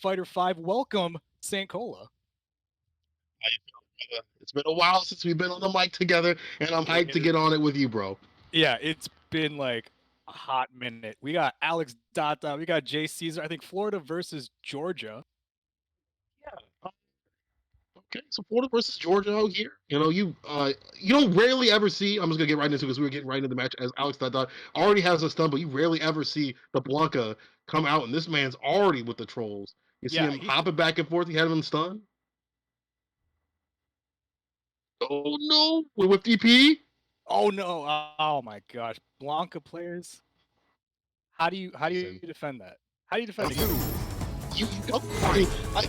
Fighter 5. Welcome, St. Cola. How you feeling, brother? It's been a while since we've been on the mic together, and I'm hyped to get on it with you, bro. Yeah, it's been like a hot minute. We got Alex Data, we got Jay Caesar. I think Florida versus Georgia. Yeah. Okay, so Florida versus Georgia out here. You don't rarely ever see. I'm just gonna get right into it because we were getting right into the match as Alex Dada already has a stun, but you rarely ever see the Blanca come out, and this man's already with the trolls. You see him hopping back and forth. He had him in stun. Oh no, we're with DP. Oh no! Oh my gosh, Blanca players. How do you defend that? How do you defend it?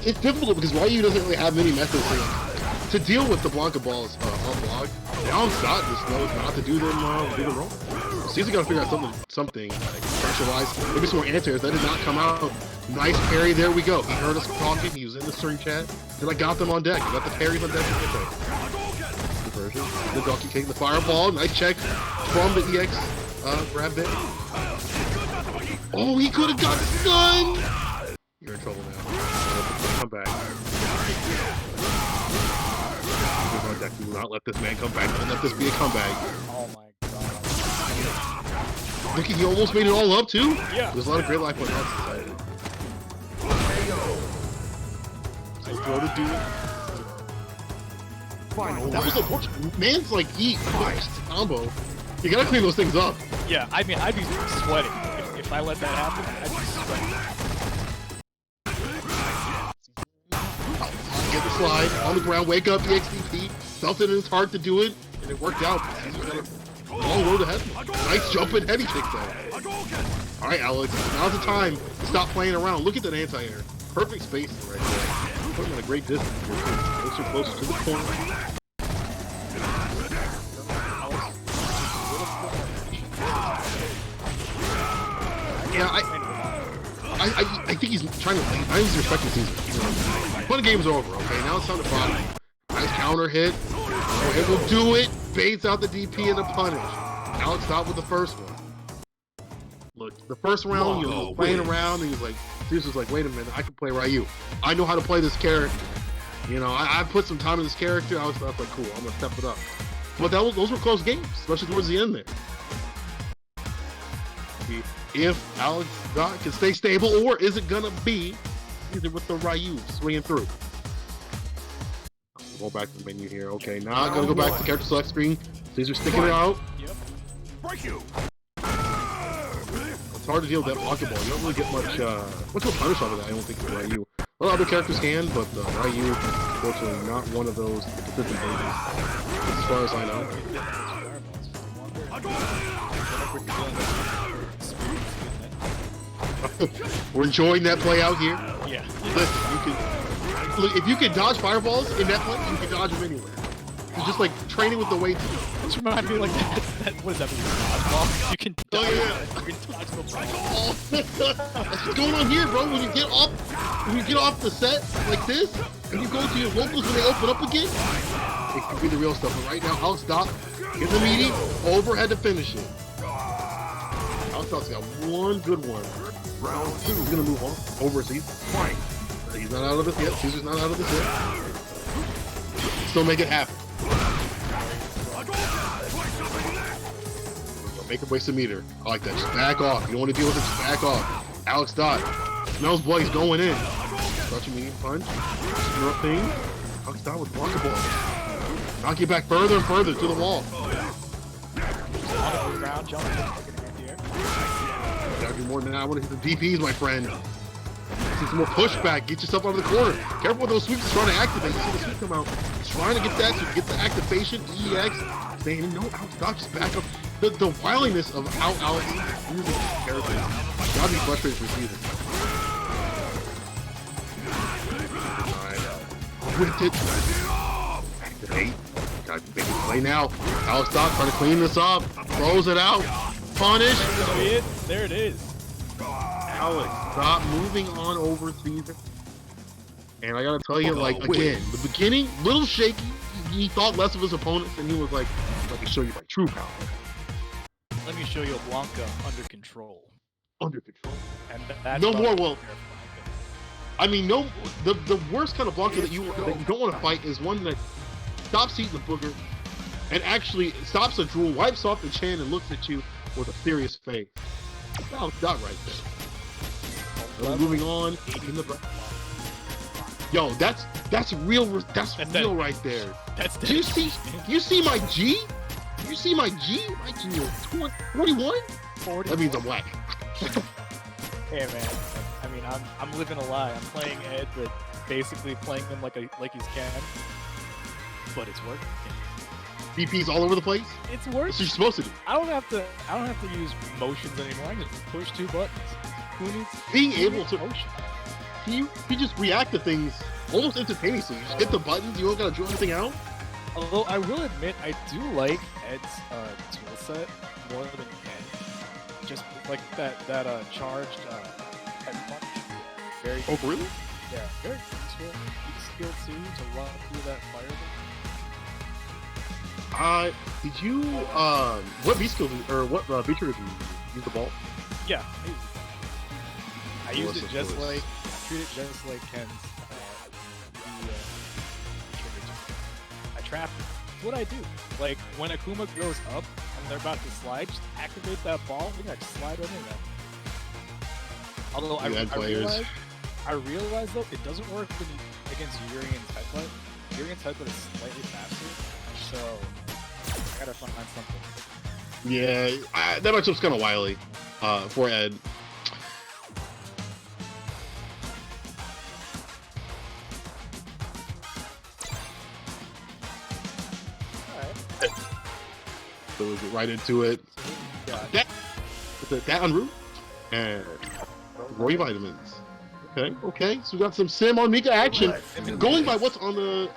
It's difficult because Ryu doesn't really have many methods to deal with the Blanca balls on block. Now Scott just knows not to do them wrong. Caesar got to figure out something like pressure-wise. Maybe some more anti-airs. That did not come out. Nice parry. There we go. He heard us talking. He was in the stream chat. Then I got them on deck. I got the parries on deck. The donkey kick, the fireball. Nice check from the EX grab there. Oh, he could have got stunned. You're in trouble now. Come back. Do not let this man come back. Don't let this be a comeback. Oh my god. Look, he almost made it all up too. Yeah. There's a lot of great life on outside. Nice throw to do it. That was unfortunate. Man's like combo. You gotta clean those things up. Yeah, I mean, I'd be sweating if I let that happen. I'd be sweating. Get the slide on the ground. Wake up, EXDP. Felt it in his heart to do it, and it worked out. He's got a long road ahead. Nice jumping heavy kick though. All right, Alex. Now's the time to stop playing around. Look at that anti-air. Perfect spacing right there. Put him at a great distance. Closer to the corner. Yeah, I think he's trying to. I think he's respecting Caesar. But the game's over. Okay, now it's time to bottom. Nice counter hit. Oh, it will do it. Baits out the DP and the punish. Alex stopped with the first one. Look, the first round, you were playing around, and he was like, Caesar's like, wait a minute, I can play Ryu. I know how to play this character. I put some time in this character. I was like, cool, I'm gonna step it up. But those were close games, especially towards the end there. If Alex can stay stable, or is it gonna be either with the Ryu swinging through? We'll go back to the menu here. Okay, now I'm gonna go back to the character select screen. Caesar sticking it out. Yep. Break you. It's hard to deal with that pocket ball. You don't really get much of a punish out of that. I don't think for Ryu. A lot of other characters can, but Ryu, unfortunately, not one of those consistent babies, as far as I know. We're enjoying that play out here. Yeah. Listen, if you can dodge fireballs in that play, you can dodge them anywhere. It's just like training with the weights. This reminds me like that. What is that? Dodgeball? You can dodge. Yeah. You can dodge the ball. That's what's going on here, bro. When you get off the set like this, and you go to your locals when they open up again, it could be the real stuff. But right now, Alex Dot gets the meeting, overhead to finish it. Alex Dot's got one good one. Round 2. He's gonna move on. Overseas. Fight. He's not out of this yet. Caesar's not out of this yet. Still make it happen. Make him waste a meter. I like that. Just back off. You don't want to deal with it. Just back off. Alex Dot. Smells blood. He's going in. Such a medium punch. Smear up thing. Alex Dot with blocker ball. Knock you back further and further to the wall. Gotta do more than that. I want to hit the DPs, my friend. See some more pushback. Get yourself out of the corner. Careful with those sweeps. He's trying to activate. You see the sweep come out. He's trying to get that. So get the activation. EX. Saying no. Alex Dot just back up. The wiliness of how Alex uses his character. Gotta be frustrated for season. Alright. Whipped it. Activate. Gotta make it play now. Alex Dot trying to clean this up. Close it out. Punish. There it is. Alex Dot moving on over season. And I gotta tell you, like, again, the beginning, little shaky. He thought less of his opponents, and he was like, let me show you my true power. Let me show you a Blanca under control. Under control. And that's no more. Well, I mean, no, the worst kind of blocker that you don't want to fight is one that stops eating the booger and actually stops the drool, wipes off the chin, and looks at you with a serious face. That right there. Moving on. Yo, that's real. That's real right there. Do you see my G? You see my G? My G is 21. That means I'm whack. Hey man, I mean I'm living a lie. I'm playing Ed, but basically playing them like he's Ken. But it's working. DP's all over the place. It's That's working. what you're supposed to do. I don't have to use motions anymore. I can just push 2 buttons. Who needs Being able to motion? you just react to things almost instantaneously. You just hit the buttons. You don't gotta draw anything out. Although I will admit, I do like Ed's tool set more than Ken. Just like that charged head punch. Very Oh, really? yeah, very useful. Skill 2 to run through that fire. Did you what V skill or what feature did you use the ball? Yeah, I used it Of just course. like treat it just like Ken's trigger. I trap it. That's what I do. Like when Akuma goes up and they're about to slide, just activate that ball. We gotta slide right in there. Although I realize though it doesn't work when against Urian's headbutt. Urian's headbutt is slightly faster, so I gotta find something. Yeah, that matchup's kind of wily for Ed. Alright. So we get right into it. Yeah. That on root and Roy vitamins. Okay. So we got some Sim on Mika action. Going by what's on the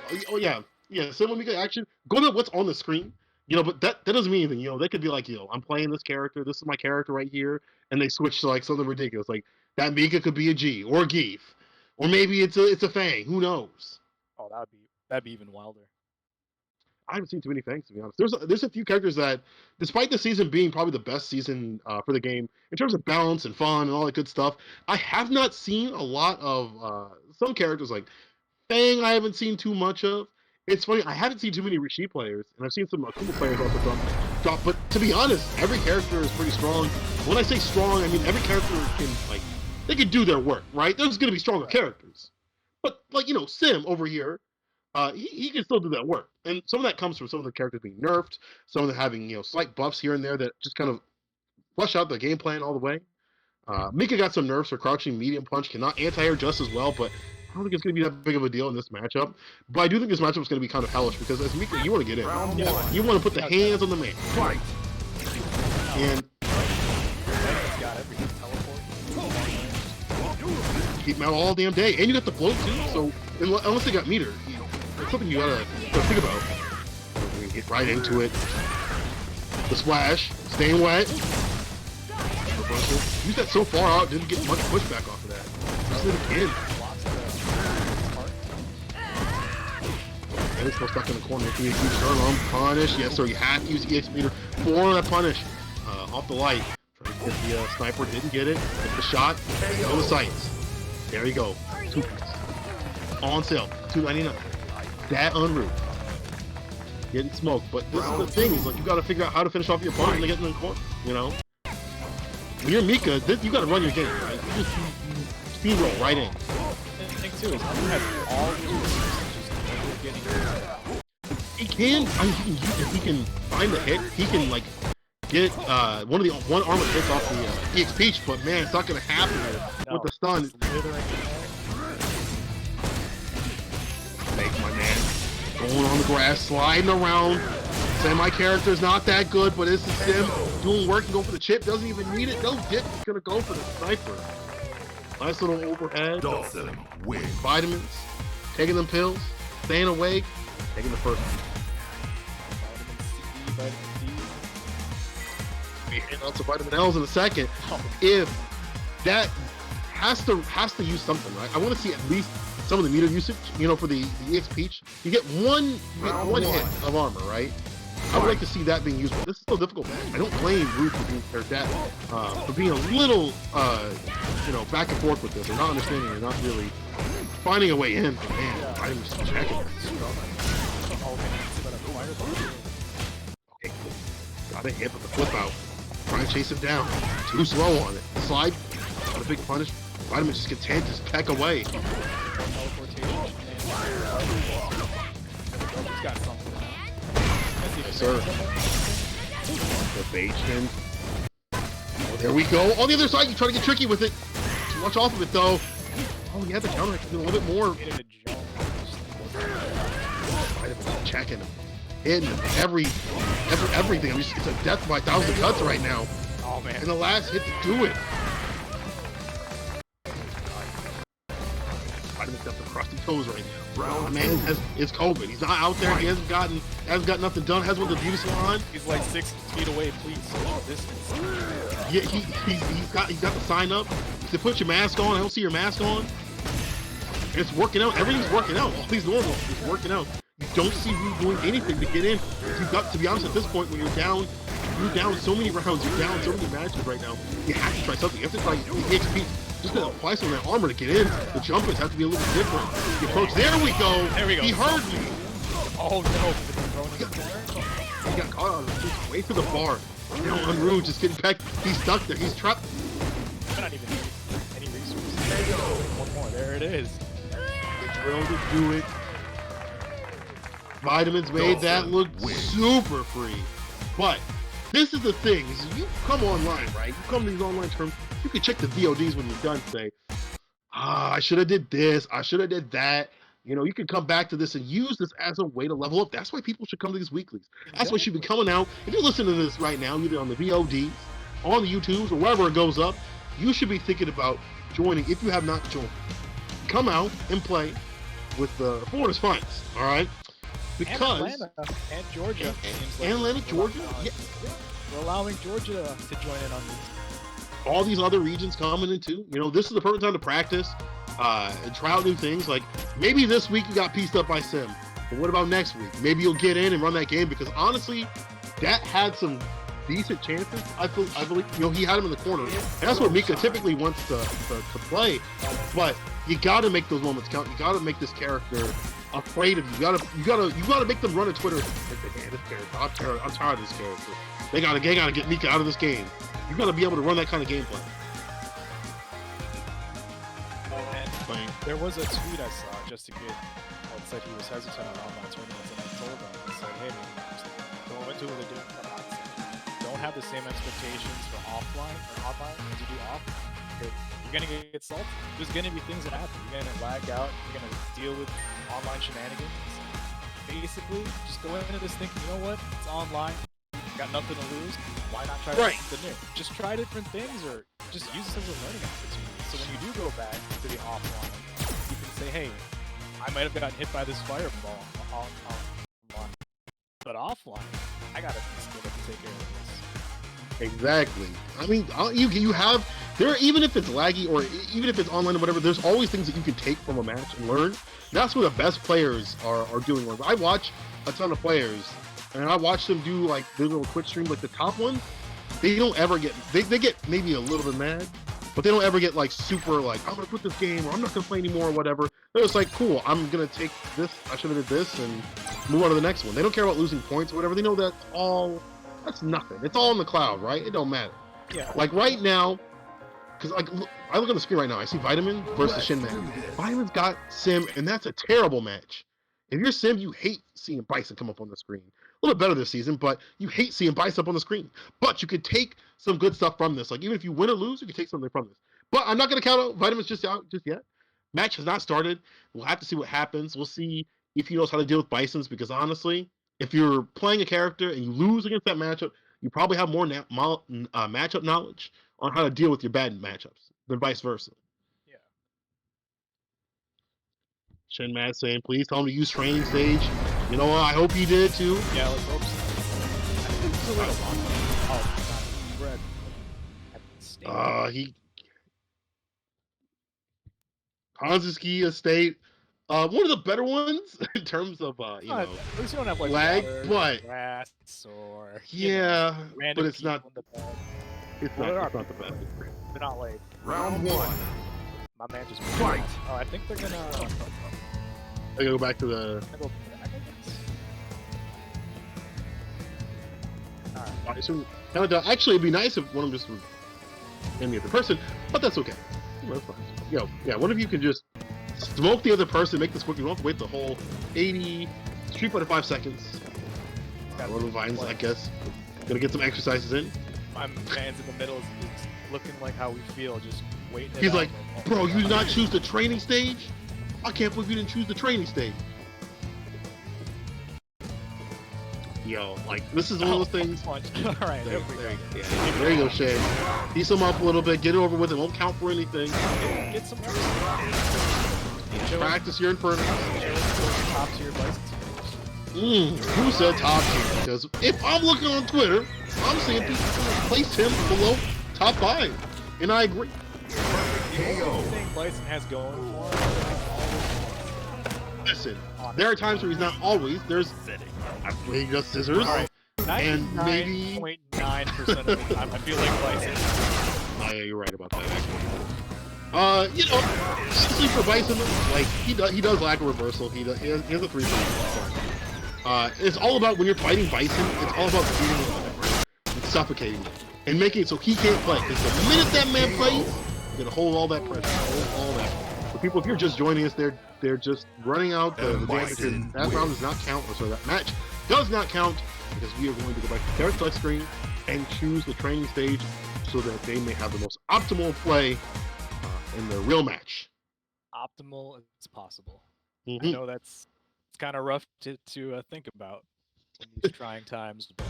Sim on Mika action. Going by what's on the screen. But that doesn't mean anything. They could be like, I'm playing this character. This is my character right here, and they switch to like something ridiculous. Like that Mika could be a G or a Geef, or maybe it's a Fang. Who knows? Oh, that'd be even wilder. I haven't seen too many Fangs, to be honest. There's a few characters that, despite the season being probably the best season for the game in terms of balance and fun and all that good stuff, I have not seen a lot of some characters like Fang. I haven't seen too much of. It's funny, I haven't seen too many Rishi players, and I've seen some Akuma players also drop. But to be honest, every character is pretty strong. When I say strong, I mean every character they can do their work, right? There's going to be stronger characters, but Sim over here. He can still do that work, and some of that comes from some of the characters being nerfed, some of them having slight buffs here and there that just kind of flush out the game plan all the way. Mika got some nerfs for crouching medium punch, cannot anti-air just as well, but I don't think it's going to be that big of a deal in this matchup. But I do think this matchup is going to be kind of hellish because as Mika, you want to get in, you want to put the hands on the man, Fight. and Got everything. Teleport. keep him out all damn day, and you got the float too. So unless they got meter, it's something you gotta think about. We get right into it. The splash, staying wet. Use that so far out, didn't get much pushback off of that. Just did it again. And it's still stuck in the corner. Huge turn on punish. Yes, sir. You have to use EX meter for that punish. Off the light. Trying to get the sniper. Didn't get it. Get the shot. On the sights. There you go. 2 piece. On sale. $2.99. That on route. Getting smoked. But this is the thing. Is like you got to figure out how to finish off your opponent when they get in the corner. When you're Mika, you got to run your game. Right? You just steamroll right in. And the thing too is you have all these getting. He can. I mean, he can find the hit. He can like get one armor hits off the EX Peach, but man, it's not gonna happen here with the stun. Make my man going on the grass, sliding around. Say my character's not that good, but it's a Sim doing work and go for the chip. Doesn't even need it. No dip. He's gonna go for the sniper. Nice little overhead. Dawson win. Vitamins. Taking them pills. Staying awake. Taking the first one. Be hitting out some vitamin L's in a second. If that has to use something, right? I want to see at least some of the meter usage, for the EX Peach. You get one hit of armor, right? I would like to see that being useful. This is so difficult. I don't blame Root for being a little, back and forth with this, or not understanding, or not really finding a way in. But man, I'm just checking. Okay, cool. Got a hit with the flip out. Trying to chase him down. Too slow on it. Slide. Got a big punish. Vitamin just gets hit, just peck away. Yes, sir. The bait spin. Oh, there we go. On the other side, you try to get tricky with it. Watch off of it, though. Oh, yeah, the counter can do a little bit more. Checking him. Hitting him. Everything. I mean, it's a death by 1,000 cuts right now. Oh, man. And the last hit to do it. Vitamin's got the crusty toes right now. Brown man is COVID. He's not out there. He hasn't got nothing done. Has one of the beauty salon. He's like 6 feet away. Please social distance. Yeah, he's got the sign up. He said, put your mask on. I don't see your mask on. It's working out. Everything's working out. All these normal. It's working out. You don't see Ryu doing anything to get in. You've got to be honest at this point when you're down so many rounds. You're down so many matches right now. You have to try something. You have to try the XP. Just gonna apply some of that armor to get in. The jumpers have to be a little bit different. The approach. There we go. There we go. He heard me. Oh no! He got caught on it. Just wait for the bar. Now Unruh just getting back. He's stuck there. He's trapped. Not even any resources. There you go. One more. There it is. The drill to do it. Vitamins made that look super free. But this is the thing. Is you come online, right? You come to these online terms. You can check the VODs when you're done. Say, I should have did this. I should have did that. You know, you can come back to this and use this as a way to level up. That's why people should come to these weeklies. That's why you should be coming out. If you're listening to this right now, either on the VODs, on the YouTubes, or wherever it goes up, you should be thinking about joining if you have not joined. Come out and play with the Florida's finest, all right? Because and Atlanta and Georgia. And Atlanta, Georgia? Yeah. We're allowing Georgia to join in on these. All these other regions coming in too. You know, this is the perfect time to practice and try out new things. Like maybe this week you got pieced up by Sim, but what about next week? Maybe you'll get in and run that game because honestly, that had some decent chances. I believe, you know, he had him in the corner. And that's what Mika typically wants to play. But you got to make those moments count. You got to make this character afraid of you. You gotta make them run a Twitter. Man, this character, I'm tired of this character. They gotta get Mika out of this game. You gotta be able to run that kind of gameplay. And there was a tweet I saw just a kid that said he was hesitant on online tournaments, and I told him, I said, hey man, go into it with a different mindset. Don't have the same expectations for offline or online as you do offline. You're gonna get salty. There's gonna be things that happen. You're gonna lag out. You're gonna deal with online shenanigans. Basically, just go into this thinking, you know what? It's online. Got nothing to lose. Why not try something new? Just try different things, or just use this as a learning opportunity. So when you do go back to the offline, you can say, "Hey, I might have gotten hit by this fireball online, but offline, I got a skill to take care of this." Exactly. I mean, you have there. Even if it's laggy or even if it's online or whatever, there's always things that you can take from a match and learn. That's what the best players are doing. I watch a ton of players. And I watch them do like their little Twitch streams, like the top ones. They don't ever get they get maybe a little bit mad, but they don't ever get like super like I'm gonna quit this game or I'm not gonna play anymore or whatever. They're just like, cool, I'm gonna take this. I should have did this and move on to the next one. They don't care about losing points or whatever. They know that's nothing. It's all in the cloud, right? It don't matter. Yeah. Like right now, because like I look on the screen right now. I see Vitamin versus Shin Man. Vitamin's got Sim, and that's a terrible match. If you're Sim, you hate seeing Bison come up on the screen. A little bit better this season, but you hate seeing Bison up on the screen. But you could take some good stuff from this. Like, even if you win or lose, you can take something from this. But I'm not going to count out Vitamins just yet. Match has not started. We'll have to see what happens. We'll see if he knows how to deal with Bisons, because honestly, if you're playing a character and you lose against that matchup, you probably have more matchup knowledge on how to deal with your bad matchups than vice versa. Shin Matt saying, please tell him to use training stage. You know what? I hope he did too. Yeah, let's hope so. I think it's a little long. He Kanzuki Estate. One of the better ones in terms of at least you don't have like lag, but grass or yeah, but it's not. It's not the best. They're not like round one. My man just fight. Oh, I think they're gonna. I go back to the. Go back, I guess. Alright. So, actually, it'd be nice if one of them just would aim the other person, but that's okay. That's fine. Yo, yeah, one of you can just smoke the other person, make this quick. You don't have to wait the whole 80, 3.5 seconds. One of the vines, I guess. Gonna get some exercises in. My man's in the middle is looking like how we feel, just waiting. He's like, bro, you did not choose the training stage? I can't believe you didn't choose the training stage. Yo, like, this is one of those things. Alright, there we go. There you go, Shay. Piece him up a little bit, get it over with, it won't count for anything. Get some practice your Inferno. Top tier Who said top tier? Because if I'm looking on Twitter, I'm seeing people place him below top 5. And I agree. Everything Bison has going for him. Listen, there are times where he's not always. There's he does scissors, and maybe 99.9% of the time I feel like Bison. Oh yeah, you're right about that. Actually, you know, honestly for Bison, like he does lack a reversal. He has a 3-point. It's all about when you're fighting Bison. It's all about beating him and suffocating him and making it so he can't play. Because the minute that man plays, you're gonna hold all that pressure, hold all that. For people, if you're just joining us, they're just running out the damage. That round does not count, or sorry, that match does not count, because we are going to go back to their select screen and choose the training stage so that they may have the most optimal play in the real match. Optimal as possible. I know it's kind of rough to think about in these trying times. But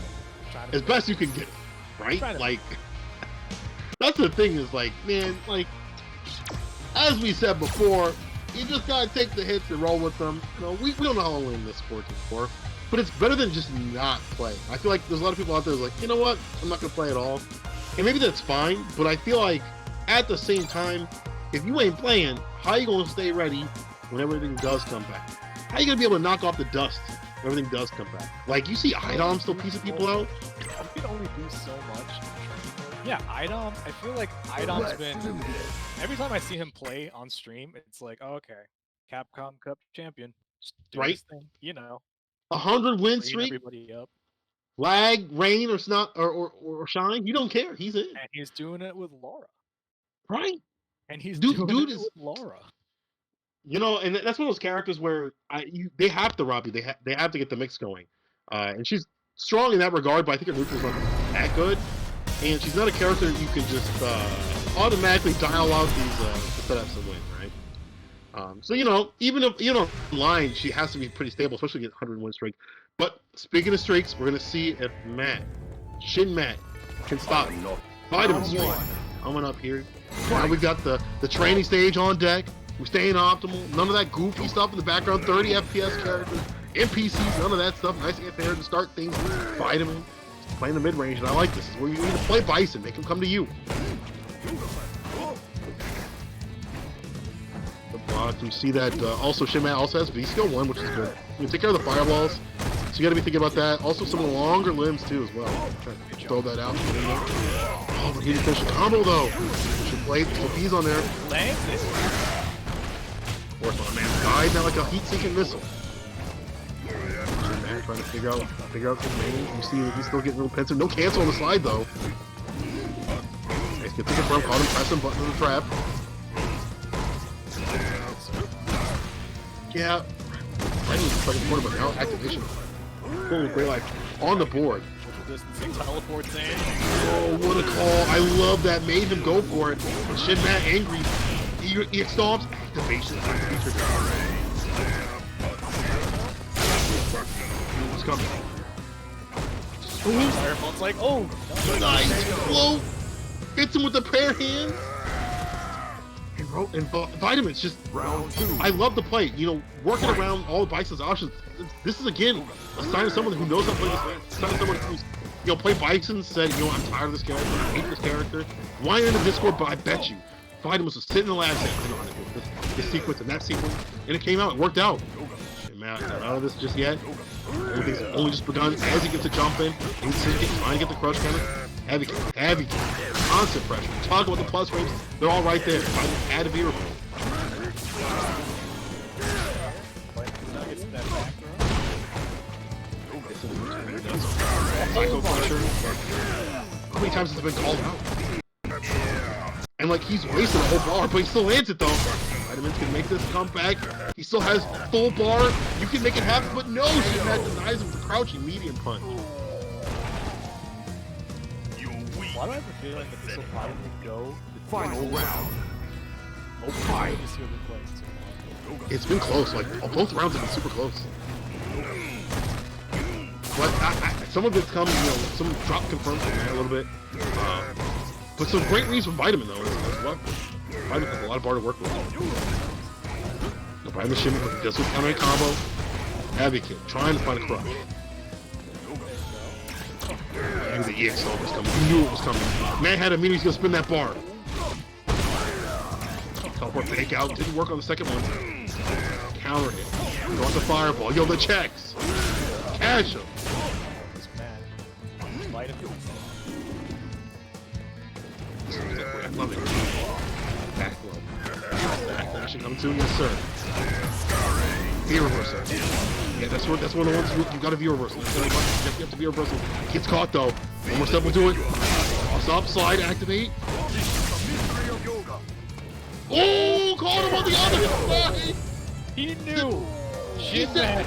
as best you can get it, right? Like, that's the thing is, like, man, like, as we said before, you just gotta take the hits and roll with them. You know, we don't know how long we're in this sport for, but it's better than just not playing. I feel like there's a lot of people out there who's like, you know what, I'm not gonna play at all. And maybe that's fine, but I feel like at the same time, if you ain't playing, how you gonna stay ready when everything does come back? How you gonna be able to knock off the dust when everything does come back? Like, you see Idom still piecing people out? You can only do so much. Yeah, Idom, I feel like Idom's been... Every time I see him play on stream, it's like, oh, okay, Capcom Cup champion. Just do his thing, you know. 100 win streak? Everybody up. Lag, rain, or snot, or shine, you don't care. He's in. And he's doing it with Laura. Right? And he's doing it with Laura. You know, and that's one of those characters where they have to rob you. They have to get the mix going. And she's strong in that regard, but I think her neutral's not that good. And she's not a character that you can just automatically dial out these setups and win, right? So, you know, even if, you know, online, she has to be pretty stable, especially get 100 win streak. But speaking of streaks, we're going to see if Shin Matt, can stop Vitamin streak. Coming up here. Now we've got the training stage on deck. We're staying optimal. None of that goofy stuff in the background. 30 FPS characters, NPCs, none of that stuff. Nice to get there to start things. Vitamin. Playing the mid-range, and I like this. This is where you need to play Bison. Make him come to you. The block. You see that also Shin Matt also has V-Skill 1, which is good. You can take care of the fireballs. So you got to be thinking about that. Also some of the longer limbs too as well. Try to throw that out. Oh, but he didn't finish the combo though. Should play some P's on there. Of course, my man died now like a heat-seeking missile. Trying to figure out some range. You see he's still getting a little pensive. No cancel on the slide though. Nice, get to the front, caught him pressing button on the trap. Yeah. Right in the second quarter, but now activation. Holy great life on the board. Teleports in. Oh, what a call. I love that. Made him go for it. Shin Matt angry. He stomps. Activation. What's coming? Fireball's like, oh, nice float. Hits him with the pair hands. And Vitamins just round 2. I love the play. You know, working around all of Bison's options. This is again a sign of someone who knows how to play this game. A sign of someone who's, you know, play Bison, said, you know, I'm tired of this character. I hate this character. Why in the Discord? But I bet you, Vitamins was sitting in the lab saying, I know how to do this sequence and that sequence, and it came out. It worked out. Matt not out of this just yet. Everything's only just begun. As he gets a jump in, he's trying to get the crush counter. Heavy kick, heavy kick. Constant pressure. Talk about the plus frames. They're all right there. Add a veer. Psycho Crusher. How many times has it been called out? And like he's wasted a whole bar, but he still lands it though. Vitamins can make this comeback. He still has full bar. You can make it happen, but no, Shin-Mat denies him the crouching medium punch. Why do I have a feeling that this will probably go the Final round. Oh, fight. It's been close. Like both rounds have been super close. But some of it's come, you know, some drop confirmed from there a little bit. But some great reads from Vitamin though. What? Vitamin has a lot of bar to work with. The Vitamin Shimmy does with counter combo. Heavy kick, trying to find a crush. He knew the EX was coming. He knew it was coming. Man had a meter, he's gonna spin that bar. Teleport fake out, didn't work on the second one. Counter hit. Go on the fireball. Yo, the checks. Cash him. I love it. Back low. Backdash coming soon, yes sir. View reversal. Yeah, that's one of the ones you gotta view reversal. You have to view reversal. Gets caught though. One more step will do it. Cross up, slide, activate. Oh, caught him on the other side. He knew. He said,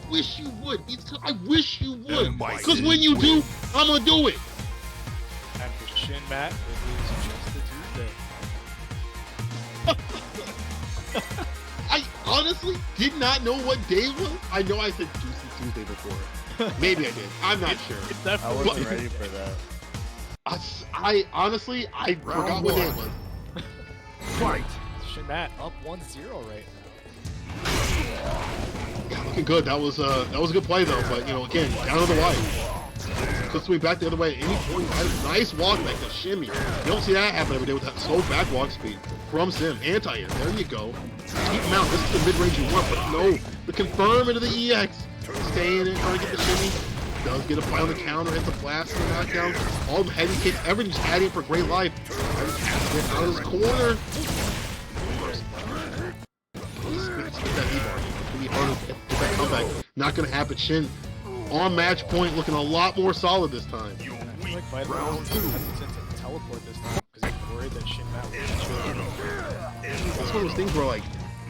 wish you would. I wish you would. Because when you do, I'm gonna do it. And for Shin-Mat, it is just a Tuesday. I honestly did not know what day it was. I know I said Juicy Tuesday before. Maybe I did. I'm not sure. I wasn't ready for that. I honestly, I forgot what day it was. Fight! Shin-Mat up 1-0 right now. Yeah, looking good. That was a good play though. But you know, again, down to the wire. Puts me back the other way at any point. Nice walk back, the shimmy. You don't see that happen every day with that slow back walk speed from Sim. Anti-air. There you go. Keep him out. This is the mid-range you want, but no. The confirm into the EX. Staying in, trying to get the shimmy. Does get a play on the counter, hits a blast and a knockdown. All the heavy kicks, everything's adding for great life. Get out of his corner. That comeback. Not gonna happen. Shin on match point, looking a lot more solid this time. I feel like Vitamin was hesitant to teleport this time because he's worried that Shin-Mat will That's one of those things where like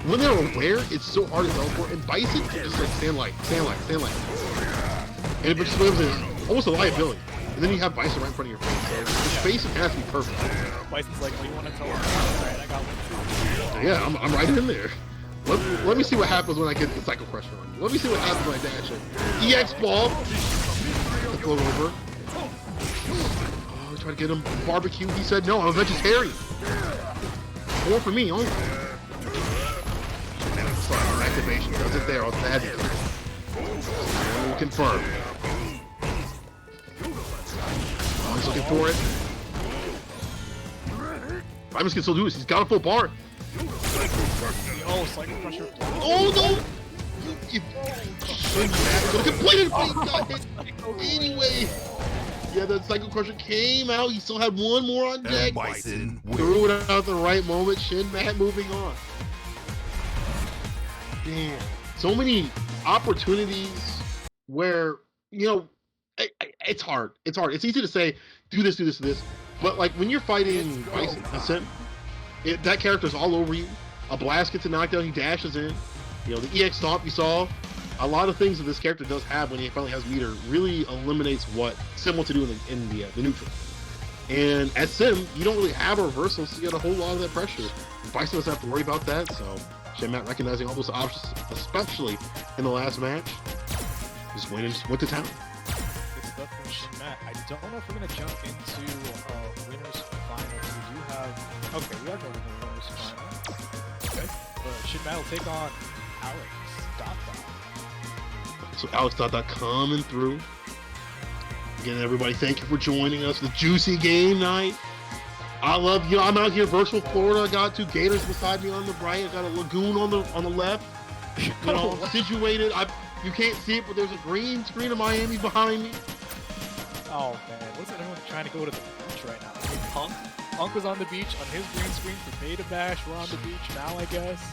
when they're aware, it's so hard to teleport, and Bison can just like stand light. And if it just lives is almost a liability. And then you have Bison right in front of your face. So the spacing has to be perfect. Bison's like, oh, you want to teleport? Alright, I got one too. Yeah, I'm right in there. Let me see what happens when I get the Psycho Crusher on you. Let me see what happens when I dash it. EX ball. Float over. Oh, try to get him barbecue. He said no, I'm a vegetarian. More for me, only. Activation does it there on the heavy. Confirm. Oh, he's looking for it. Primus can still do this. He's got a full bar. Oh, Psycho Crusher. Oh no! You could have completed it, but he got hit anyway. Yeah, the Psycho Crusher came out. He still had one more on deck. Bison Threw it out at the right moment. Shin-Mat moving on. Damn. So many opportunities where, you know, it's hard. It's hard. It's easy to say, do this, and this. But like when you're fighting Bison, that character's all over you. A blast gets a knockdown, he dashes in. You know, the EX stomp you saw. A lot of things that this character does have when he finally has meter really eliminates what Sim wants to do in the neutral. And at Sim, you don't really have a reversal, so you get a whole lot of that pressure. Bison doesn't have to worry about that, so Shin-Mat recognizing all those options, especially in the last match, just went to town. Good stuff from Shin-Mat. I don't know if we're going to jump into winners final. We do have... Okay, we are going to the winners final. Okay. Shin-Mat will take on Alex. So Alex coming through. Again, everybody, thank you for joining us. The juicy game night. I love you. I'm out here, virtual Florida. I got two gators beside me on the right. I got a lagoon on the left. You know, situated. You can't see it, but there's a green screen of Miami behind me. Oh man, wasn't everyone trying to go to the beach right now? I mean, Punk was on the beach on his green screen for Beta Bash. We're on the beach now, I guess.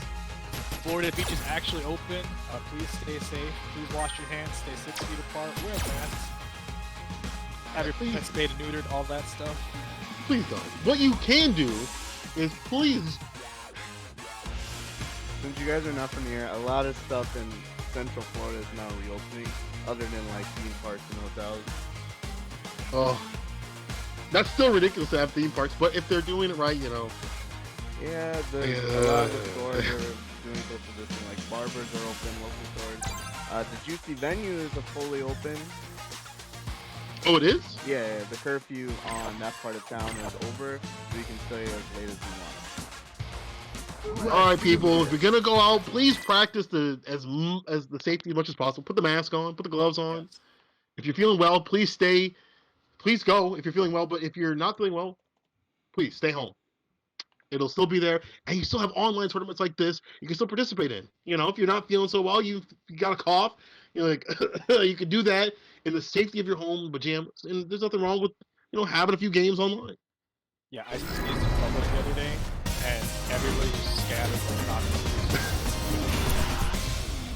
Florida beach is actually open. Please stay safe. Please wash your hands. Stay 6 feet apart. Wear masks. Have your pets spayed and neutered. All that stuff. Please don't. What you can do is please. Since you guys are not from here, a lot of stuff in Central Florida is now reopening, other than like theme parks and hotels. Oh, that's still ridiculous to have theme parks, but if they're doing it right, you know. Yeah, a lot of the stores are doing social distancing. Like barbers are open, local stores. The Juicy venue is fully open. Oh, it is? Yeah, the curfew on that part of town is over, so you can stay as late as you want. All right, people. If you're gonna go out, please practice as the safety as much as possible. Put the mask on. Put the gloves on. Yes. If you're feeling well, please stay. Please go if you're feeling well. But if you're not feeling well, please stay home. It'll still be there, and you still have online tournaments like this. You can still participate in. You know, if you're not feeling so well, you got a cough. You know, like you can do that in the safety of your home pajamas. And there's nothing wrong with having a few games online. Yeah, I sneezed in public the other day, and everybody just scattered like not.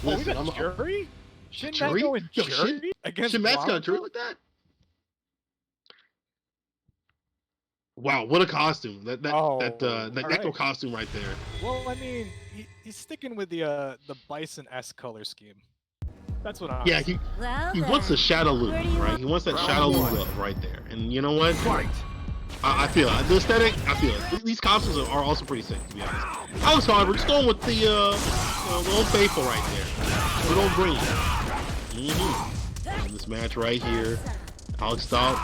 Oh, we Listen, got jury? Shouldn't that jury? go in Yo, jury against Shin Matt's got a jury Blanco? like that. Wow, what a costume! That Necro costume right there. Well, I mean, he's sticking with the Bison S color scheme. That's what I'm. Yeah, he wants the Shadow Loot, right? He wants that Shadow Loot look right there. And you know what? Fight! I feel it. The aesthetic, I feel it. These costumes are also pretty sick, to be honest. Alex, however, just going with the Old Faithful right there. Good old green. In this match right here, Alex thought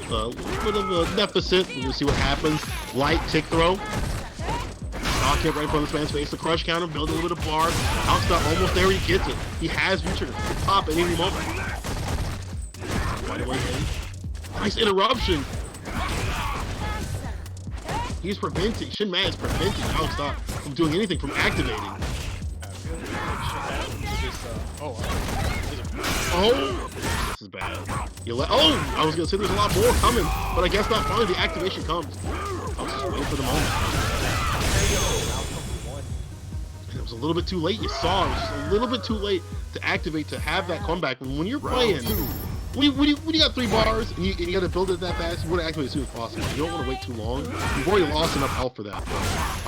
a little bit of a deficit. We'll see what happens. Light tick throw. Knock hit right in front of this man's face. The crush counter, build a little bit of bar. Alex thought almost there, he gets it. He has future to pop at any moment. Right away in. Nice interruption. He's preventing. Shin Matt is preventing Alex Thought from doing anything, from activating. Oh, this is bad. I was gonna say there's a lot more coming, but I guess not. Finally, the activation comes. I was just waiting for the moment. And it was a little bit too late. You saw it was just a little bit too late to activate, to have that comeback. And when you're playing, when you got 3 bars and you got to build it that fast, you want to activate as soon as possible. You don't want to wait too long. You've already lost enough health for that.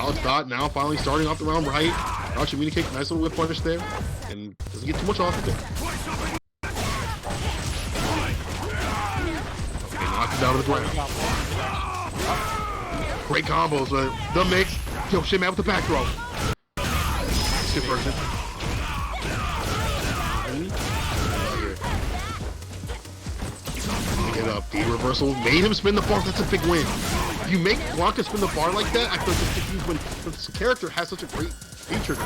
Alex Dot now finally starting off the round right. Alex communicate, nice little whip punish there, and doesn't get too much off of it. Okay, knocked him down to the ground. Great combos, the mix. Yo, Shin Matt with the back throw. Good version. Get up. The reversal made him spin the bar. That's a big win. If you make Blanca spin the bar like that, I feel like it's a huge win. This character has such a great feature,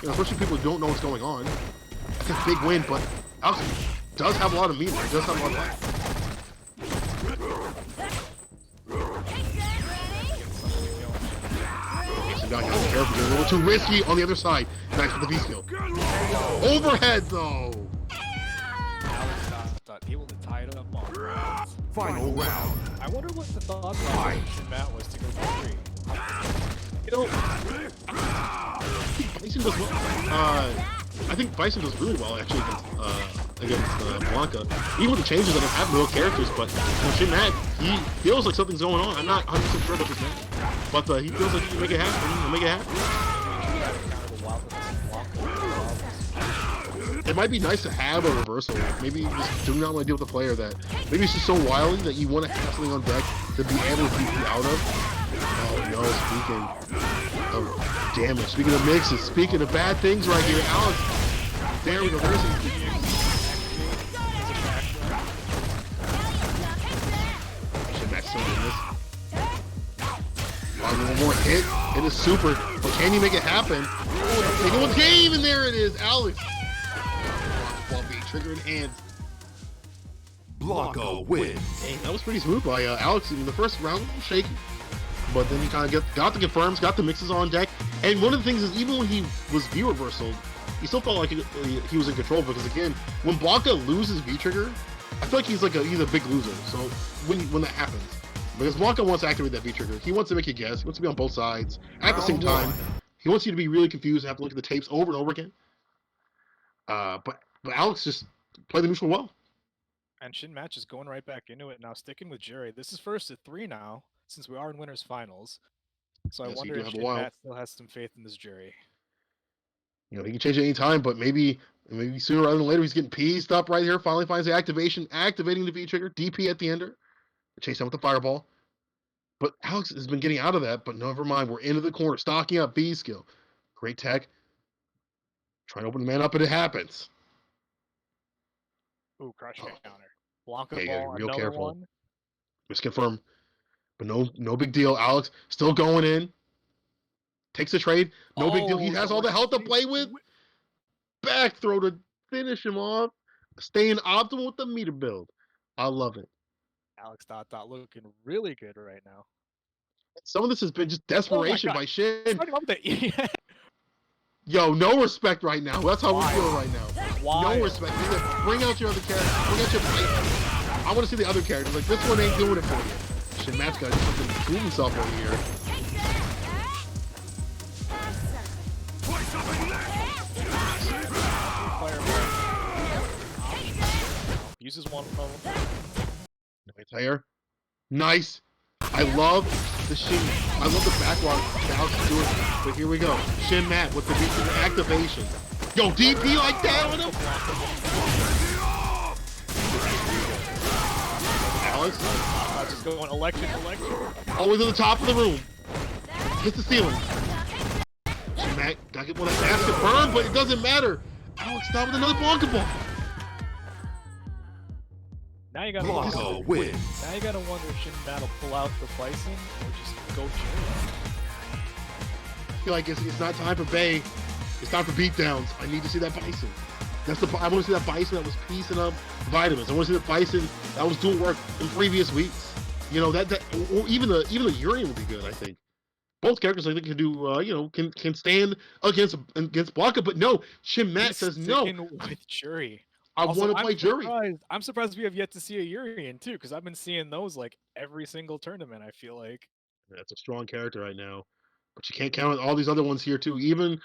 especially people who don't know what's going on. That's a big win, but Alex does have a lot of meat. He does have a lot of life. Careful, a little too risky on the other side. Nice with the V-skill. Overhead, though. Thought able to tie it up on rounds. Final round. I wonder what the thought process of Matt was to go for 3. Bison does well. I think Bison does really well actually against Blanca. Even with the changes, I don't have real characters, but Shin Matt, he feels like something's going on. I'm not 100% sure about this match, but he feels like he can make it happen. He'll make it happen. It might be nice to have a reversal. Maybe you just do not want to deal with a player that maybe it's just so wily that you want to have something on deck to be able to beat you out of. Oh no, speaking of damage, speaking of mixes, speaking of bad things right here, Alex. There we go. There's one more hit and it's super. But can you make it happen? Taking one game, and there it is, Alex. Ball being trigger in hand. Blanco wins. Dang, that was pretty smooth by Alex in the first round. A little shaky, but then he kind of got the confirms, got the mixes on deck. And one of the things is, even when he was V reversal, he still felt like he was in control, because again, when Blanca loses V trigger, I feel like he's a big loser. So when that happens, because Blanka wants to activate that V trigger, he wants to make a guess. He wants to be on both sides at the same time. He wants you to be really confused and have to look at the tapes over and over again. But Alex just played the neutral well. And Shin Match is going right back into it now, sticking with Jury. This is first at 3 now, since we are in winners finals. So I wonder if Shin Match still has some faith in this Jury. You know, he can change it any time, but maybe sooner rather than later he's getting pieced up right here. Finally finds the activating the V trigger, DP at the ender, chase him with the fireball. But Alex has been getting out of that, but never mind. We're into the corner, stocking up V skill. Great tech. Trying to open the man up, and it happens. Ooh, crush counter. Blanka Okay, ball, real another careful. one. Just confirm. But no big deal. Alex still going in. Takes the trade. No big deal. He has all the health to play with. Back throw to finish him off. Staying optimal with the meter build. I love it. Alex looking really good right now. Some of this has been just desperation by Shin. Starting off with the Yo, no respect right now. That's how we feel right now. Wild. No respect. Bring out your other characters. Bring out your fight. I want to see the other characters. Like, this one ain't doing it for you. Shin Matt's got to do something to prove himself over here. Uses one phone. Player. Nice. I love the Shin. I love the backlog that Alex is doing. But here we go. Shin Matt with the activation. Yo, DP like that on him. Alex. Just going electric. Always at the top of the room. Hits the ceiling. Shin Matt got to get one of that basket burned, but it doesn't matter. Alex stop with another Blanka ball. Now you gotta wins. Now you gotta wonder if Shin Matt will pull out the Bison or just go Jury. I feel like it's not time for Bay. It's time for beatdowns. I need to see that Bison. I want to see that Bison that was piecing up vitamins. I want to see that Bison that was doing work in previous weeks. You know or even the Urian would be good. I think both characters I think can do. Can stand against Blanka, but no. Shin Matt says no. With Jury. I want to play Jury. I'm surprised we have yet to see a Urian too, because I've been seeing those like every single tournament. I feel like that's a strong character right now, but you can't count all these other ones here too. Even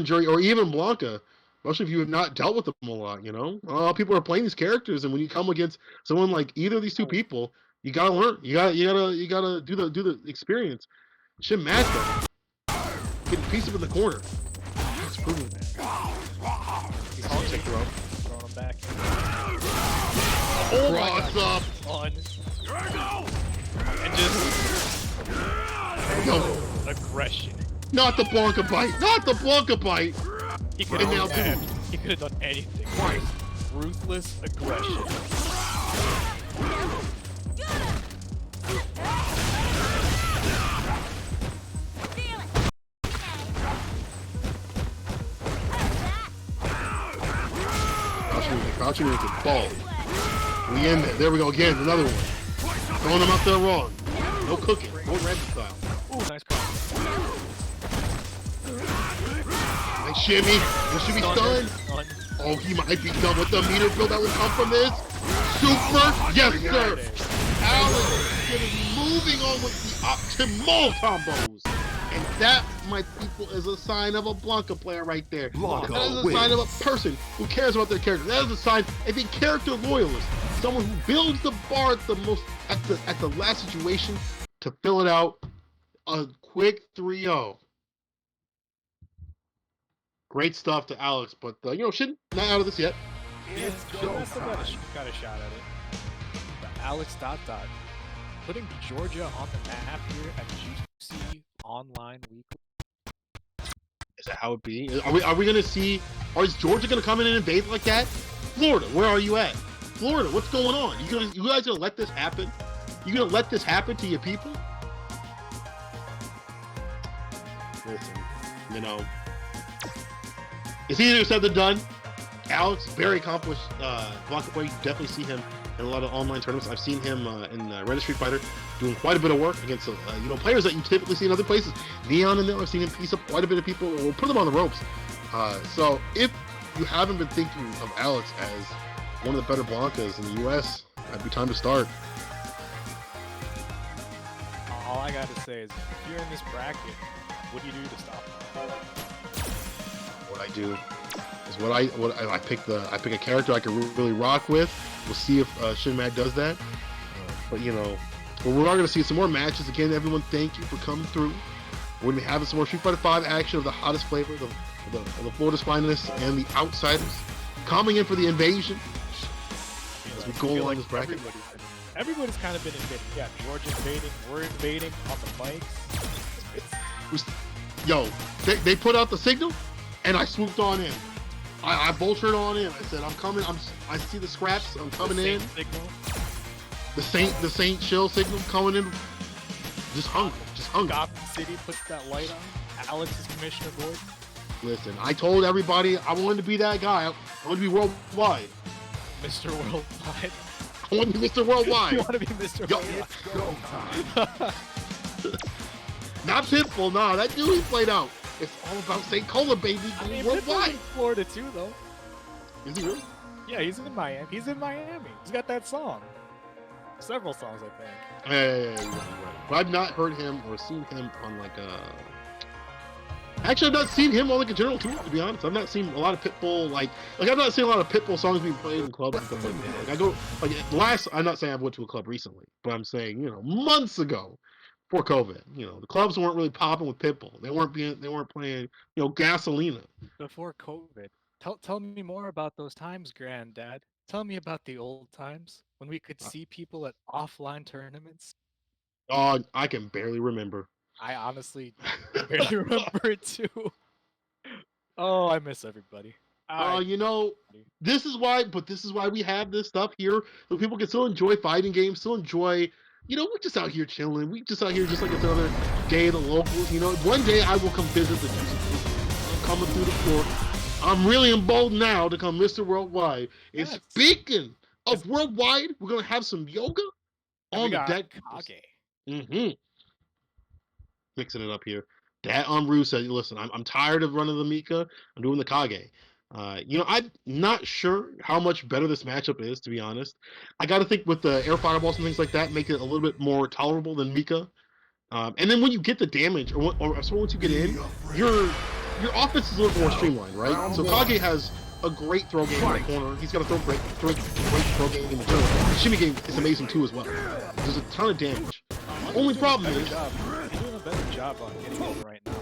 Jury or even Blanka. Most of you have not dealt with them a lot. You know, a lot of people are playing these characters, and when you come against someone like either of these two people, you gotta learn. You gotta do the experience. Shin Matt getting pieced up in the corner. That's proving that. He's all check the rope. back. Oh cross up on and just aggression. Not the Blanka bite. Not the Blanka bite. He could have done anything. Right. Ruthless aggression. Crouching with the ball. We in there. There we go again. Another one. Throwing them out there wrong. No cooking. No Ramsey style. Ooh, nice cross. Nice shimmy. This should be stunned. Oh, he might be done with the meter build that will come from this. Super. Yes, sir. Alex is moving on with the optimal combos. And that, my people, is a sign of a Blanka player right there. That is a sign of a person who cares about their character. That is a sign of a character loyalist. Someone who builds the bar at the last situation to fill it out. A quick 3-0. Great stuff to Alex, but shouldn't not out of this yet. Yeah, got a shot at it. But Alex ... putting Georgia on the map here at GC Online Weekly. Is that how it be? Are we gonna see? Is Georgia gonna come in and invade like that? Florida, where are you at? Florida, what's going on? You guys gonna let this happen? You gonna let this happen to your people? Listen, it's easier said than done. Alex, very accomplished Blanka player. You definitely see him in a lot of online tournaments. I've seen him in Red Street Fighter doing quite a bit of work against players that you typically see in other places. Neon in there, I've seen him piece up quite a bit of people, or put them on the ropes. So if you haven't been thinking of Alex as one of the better Blankas in the U.S., Might be time to start. All I gotta say is, if you're in this bracket, what do you do to stop him? What I do is I pick a character I can really rock with. We'll see if Shin Mag does that. But you know, we're not gonna see some more matches again. Everyone, thank you for coming through. We're gonna be having some more Street Fighter V action of the hottest flavor, the Florida's finest, and the outsiders coming in for the invasion. As we go along this bracket. Everybody's kind of been invading. Yeah, George invading, we're invading on the mics. Yo, they put out the signal, and I swooped on in. I vultured on in. I said, I'm coming. I see the scraps. I'm coming in. Signal. The Saint Chill signal coming in. Just hungry. Gotham City puts that light on. Alex is Commissioner Gordon. Listen, I told everybody I wanted to be that guy. I wanted to be worldwide. Mr. Worldwide. I want to be Mr. Worldwide. You want to be Mr. Yo. Worldwide? Not Pitbull, nah. That dude he played out. It's all about St. Cola, baby. I mean, Worldwide. Pitbull's in Florida too, though. Is he really? Yeah, he's in Miami. He's got that song. Several songs, I think. Yeah. But I've not heard him or seen him on like a. Actually, I've not seen him on like a general tour. To be honest, I've not seen a lot of Pitbull like I've not seen a lot of Pitbull songs being played in clubs and stuff like that. Like I go like last. I'm not saying I went to a club recently, but I'm saying months ago, before COVID, the clubs weren't really popping with Pitbull. They weren't playing Gasolina. Before COVID. Tell me more about those times, Granddad. Tell me about the old times when we could see people at offline tournaments. Oh, I can barely remember. I honestly barely remember it too. Oh, I miss everybody. This is why we have this stuff here, so people can still enjoy fighting games, still enjoy, we're just out here chilling. We just out here just like it's another day of the locals, One day I will come visit the I'm coming through the court. I'm really emboldened now to come Mr. Worldwide. And speaking of worldwide, we're going to have some yoga on the deck. Kage. Mixing it up here. That Amru said, listen, I'm tired of running the Mika. I'm doing the Kage. I'm not sure how much better this matchup is, to be honest. I got to think with the air fireballs and things like that, make it a little bit more tolerable than Mika. And then when you get the damage, or once you get in, your offense is a little more streamlined, right? So Kage has a great throw game in the corner. He's got a great throw game in the general. The shimmy game is amazing too as well. There's a ton of damage. Only problem is... He's doing a better job on getting in right now.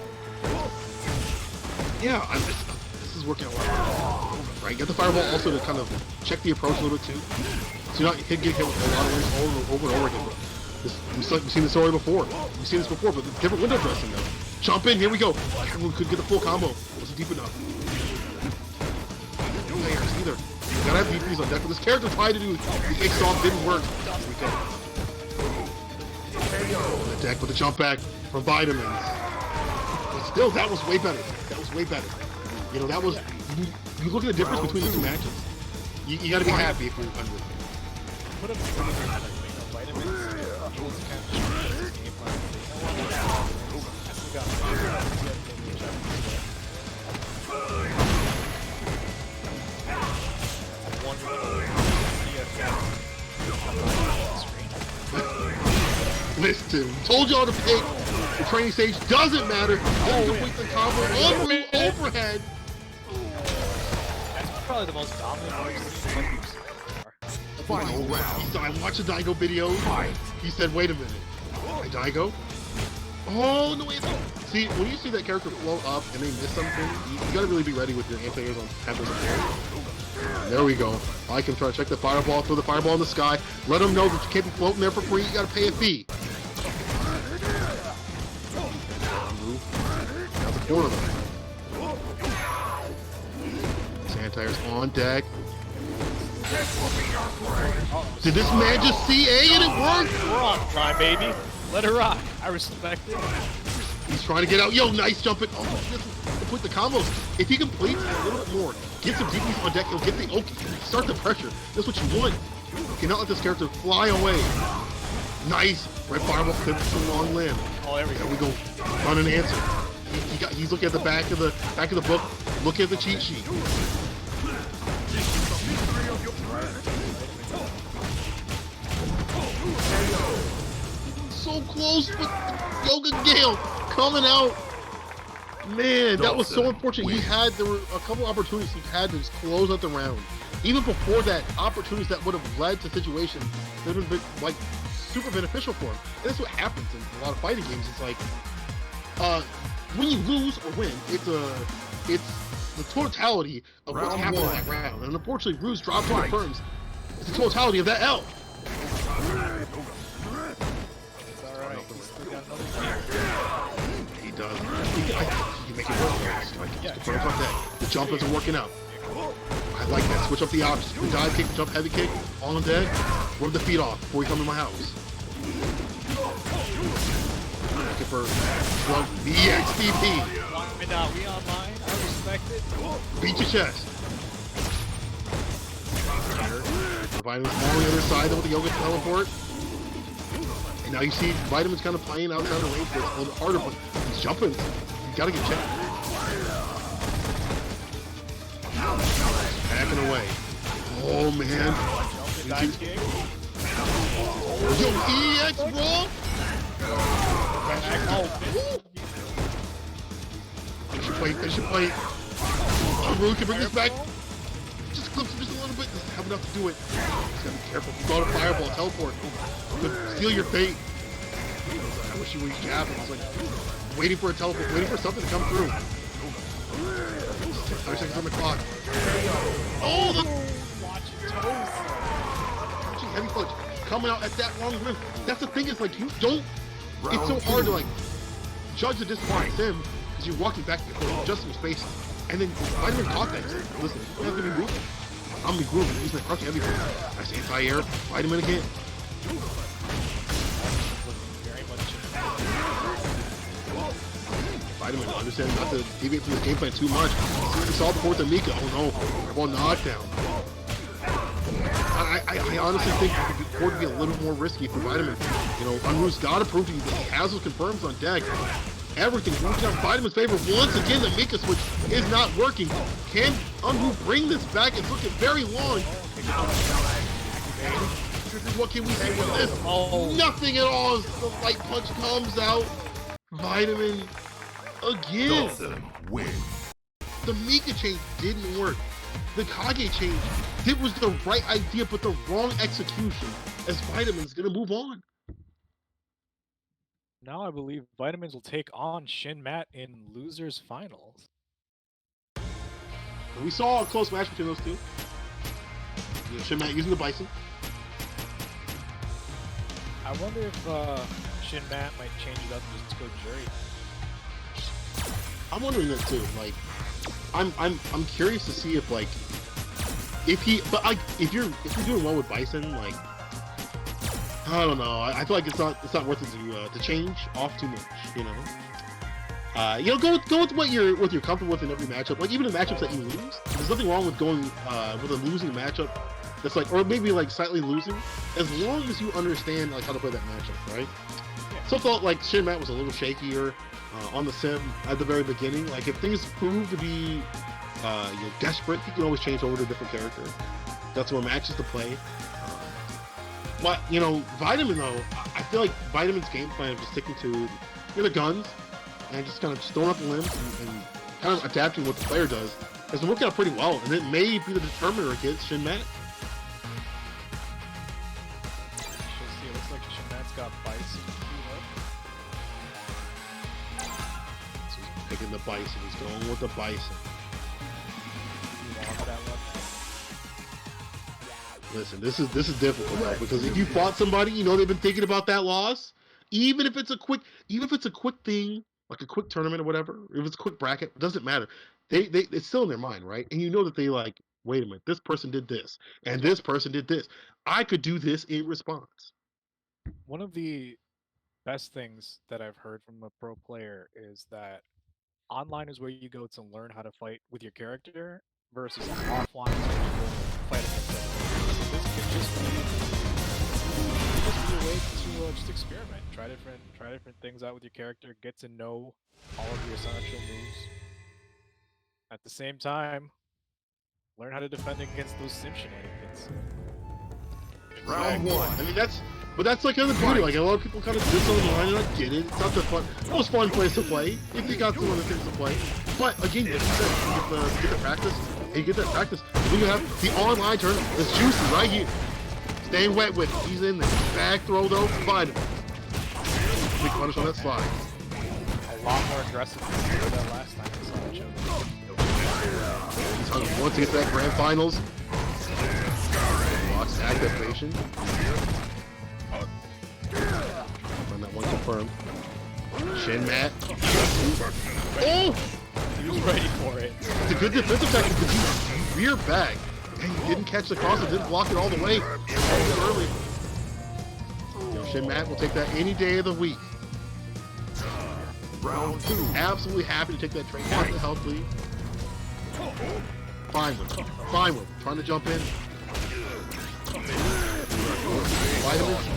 Yeah, this is working out well. Right, get the fireball also to kind of check the approach a little bit too. So you're not get hit with a lot of rings over and over again. We've seen this story before. We've seen this before, but different window dressing though. Jump in, here we go. Everyone could get the full combo. Wasn't deep enough. No layers either. You gotta have DPs on deck, but this character tried to do the X-Off, didn't work. Here we go. On the deck with the jump back from Vitamins. But still, that was way better. That was, you look at the difference between the two matches. You gotta be happy if you're under. Put him Vitamins. He was kind of his game plan. I still got Listen, told y'all to pick the training stage. Doesn't matter. Complete the combo. Overhead. That's probably the most dominant we've seen Final round. I watched the Daigo video. He said, wait a minute. My Daigo? Oh, no, wait. See, when you see that character float up and they miss something, you gotta really be ready with your anti-airs on happens. There we go. I can try to check the fireball, throw the fireball in the sky. Let them know that you can't be floating there for free. You gotta pay a fee. Now the corner. Anti-airs on deck. Did this man just CA and it worked? We're on fly, baby. Let her rock. I respect it. He's trying to get out. Yo, nice jumping. Oh, put the combos. If he completes a little bit more, get some DPs on deck, he'll get the start the pressure. That's what you want. You cannot let this character fly away. Nice. Red fireball clip to long limb. Oh, there we go. There we go. Run and answer. He's looking at the back of the book. Look at the cheat sheet. So close, but Yoga Gale coming out. Man, that was so unfortunate. There were a couple opportunities he had to just close out the round. Even before that, opportunities that would have led to situations that would have been like super beneficial for him. And that's what happens in a lot of fighting games. It's like when you lose or win, it's the totality of what's happened in that round. And unfortunately, Ruse drops and confirms. It's the totality of that L. He does. He can make it work. The jump isn't working out. I like that. Switch up the options. The dive kick, jump, heavy kick, all on dead. Rub the feet off before you come to my house. Looking for drug EXDP. We online. I respect it. Beat your chest. Vitamin's on the other side with the Yoga teleport. And now you see Vitamin's kind of playing outside the range, but it's a little bit harder, but he's jumping. You gotta get checked. Backing away. Oh man. Yo, EX roll! Finish your plate. Rue can bring this back. Just clips him just a little bit. Doesn't have enough to do it. Just gotta be careful. You got a fireball, teleport. But steal your fate. I wish you would jab. I was like waiting for a teleport, waiting for something to come through. 30 seconds on the clock. Oh, the heavy clutch coming out at that long rim. That's the thing, is like you don't. It's so hard to like judge the distance on Sim because you're walking back and forth, adjusting your space, and then Vitamin caught that. Listen, you're not gonna be moving. I'm gonna be grooving. He's like crushing everything. I say anti-air. Vitamin again. Vitamin, understand not to deviate from the game plan too much. We saw before with the Mika. Oh no, fireball knockdown. I honestly think it could afford to be a little more risky for Vitamin. You know, Unru's got to prove to you that he has those confirms on deck. Everything's working out Vitamin's favor. Once again, the Mika switch is not working. Can Unru bring this back? It's looking very long. What can we say with this? Nothing at all as the light punch comes out. Vitamin again. The Mika change didn't work. The Kage change, it was the right idea, but the wrong execution, as Vitamin's gonna move on. Now I believe Vitamins will take on Shin Matt in losers finals. And we saw a close match between those two. You know, Shin Matt using the Bison. I wonder if Shin Matt might change it up and just go Jury. I'm wondering that too. Like, I'm curious to see if like if you're doing well with Bison, like I don't know. I feel like it's not worth it to change off too much. You know, go with what you're comfortable with in every matchup. Like even in matchups that you lose, there's nothing wrong with going with a losing matchup. That's like, or maybe like slightly losing, as long as you understand like how to play that matchup, right? Yeah. So I felt like Shin Matt was a little shakier on the sim at the very beginning. Like if things prove to be desperate, you can always change over to a different character. That's what matches to play. But you know, Vitamin though, I feel like Vitamin's game plan of just sticking to the guns and just kind of throwing out the limbs and kind of adapting what the player does has been working out pretty well, and it may be the determiner against Shin Matt. It looks like Shin Matt's got Bison. So he's picking the Bison. He's going with the Bison. Listen, this is difficult, though, because if you fought somebody, you know they've been thinking about that loss. Even if it's a quick thing, like a quick tournament or whatever, if it's a quick bracket, it doesn't matter. It's still in their mind, right? And you know that they like, wait a minute, this person did this, and this person did this. I could do this in response. One of the best things that I've heard from a pro player is that online is where you go to learn how to fight with your character versus offline is where you go to fight against them. This could just be a way to just experiment, try different things out with your character, get to know all of your essential moves. At the same time, learn how to defend against those sim shenanigans. Round one. I mean, that's But that's like kind of the beauty. Like a lot of people kind of diss on the line, and I get it. It's not the most fun place to play if you got some other things to play. But again, like you said, you get the practice, and you get that practice. Then you have the online tournament. It's juicy right here. Staying wet with it. He's in there. Back throw though, but big punish on that slide. A lot more aggressive than that last time I saw that show. He's hungry. Once he gets to that grand finals. Blocks activation. On that one confirmed. Shin mat. Oh! He was ready for it. It's a good defensive tactic because he rear back. And he didn't catch the cross and didn't block it all the way. Early. Shin mat will take that any day of the week. Round 2. Absolutely happy to take that train out the health lead. Fine with him. Fine with him. Trying to jump in. Vitamins.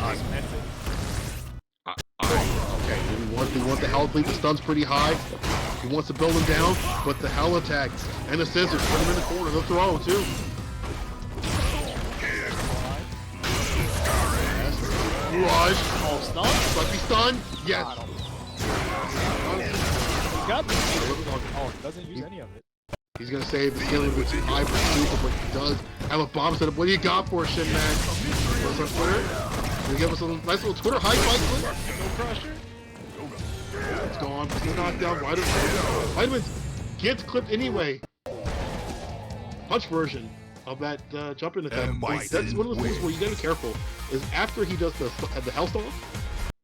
Okay, we want the health lead. The stun's pretty high. He wants to build him down, but the hell attack and the scissors put him in the corner. The throw too. Mirage. Oh, stun? Might be stunned. Yes. He's got the oh, he doesn't use any of it. He's gonna save the healing with some high super, but he does have a bomb set up. What do you got for us, Shin Man? What's on Twitter? Can you give us a nice little Twitter high fight clip? No pressure. It's gone. Still knocked down. Vitamins gets clipped anyway. Punch version of that jumping attack. That's one of those things where you gotta be careful. Is after he does the Hellstorm,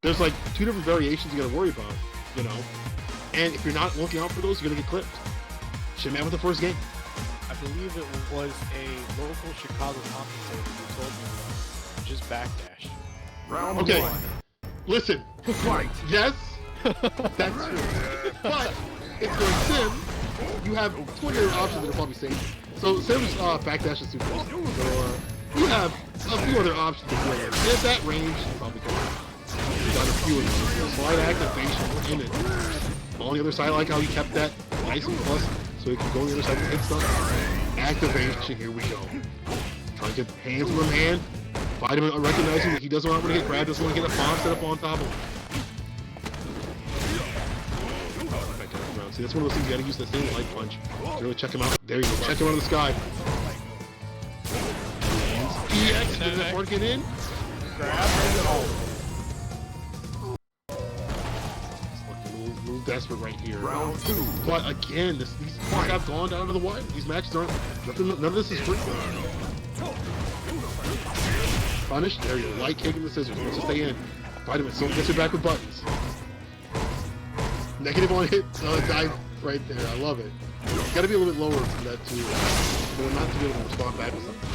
there's like 2 different variations you gotta worry about, you know. And if you're not looking out for those, you're gonna get clipped. Shin Man with the first game. I believe it was a local Chicago commentator who told me about, which is backdash. Round Okay, 1. listen. Fight. Yes, that's true. But if you're a sim, you have 20 other options that are probably safe. So Sim's backdash is super easy. So you have a few other options to deal with. At that range, you probably go. You got a few of those. Slide activation in it. On the other side, I like how you kept that nice and plus, so you can go on the other side and hit stuff. Activation, here we go. Trying to get hands from him hand. Vitamin recognizing that he doesn't want to get grabbed, doesn't want to get a bomb set up on top of him. See, that's one of those things you gotta use the same light punch to really check him out. There you go, check him out in the sky. EX, does it work it in? Grab and hold. A little desperate right here. Round 2. But again, these have gone down to the wire. These matches aren't, none of this is free. Punish, there you go, light kicking the scissors, wants to stay in. Vitamin still gets it back with buttons. Negative on hit, dive right there, I love it. Gotta be a little bit lower for that to, not to be able to respond back to something.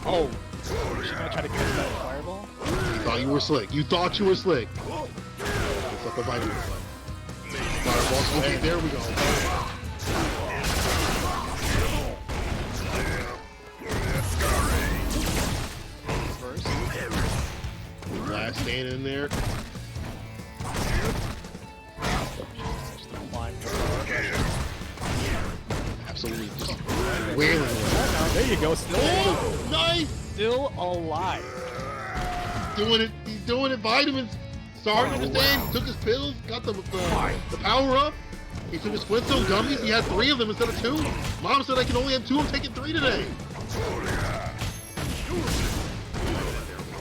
Oh, is she gonna try to get that fireball? You thought you were slick. You thought you were slick. It's up the Vitamin side. Fireballs, okay, there we go. Last stand in there. Absolutely just wailing. There you go, still Oh, nice! still alive. He's doing it. Vitamins. Sorry to understand. He took his pills, got the power up. He took his Flintstone gummies. He had 3 of them instead of 2. Mom said I can only have 2. I'm taking 3 today.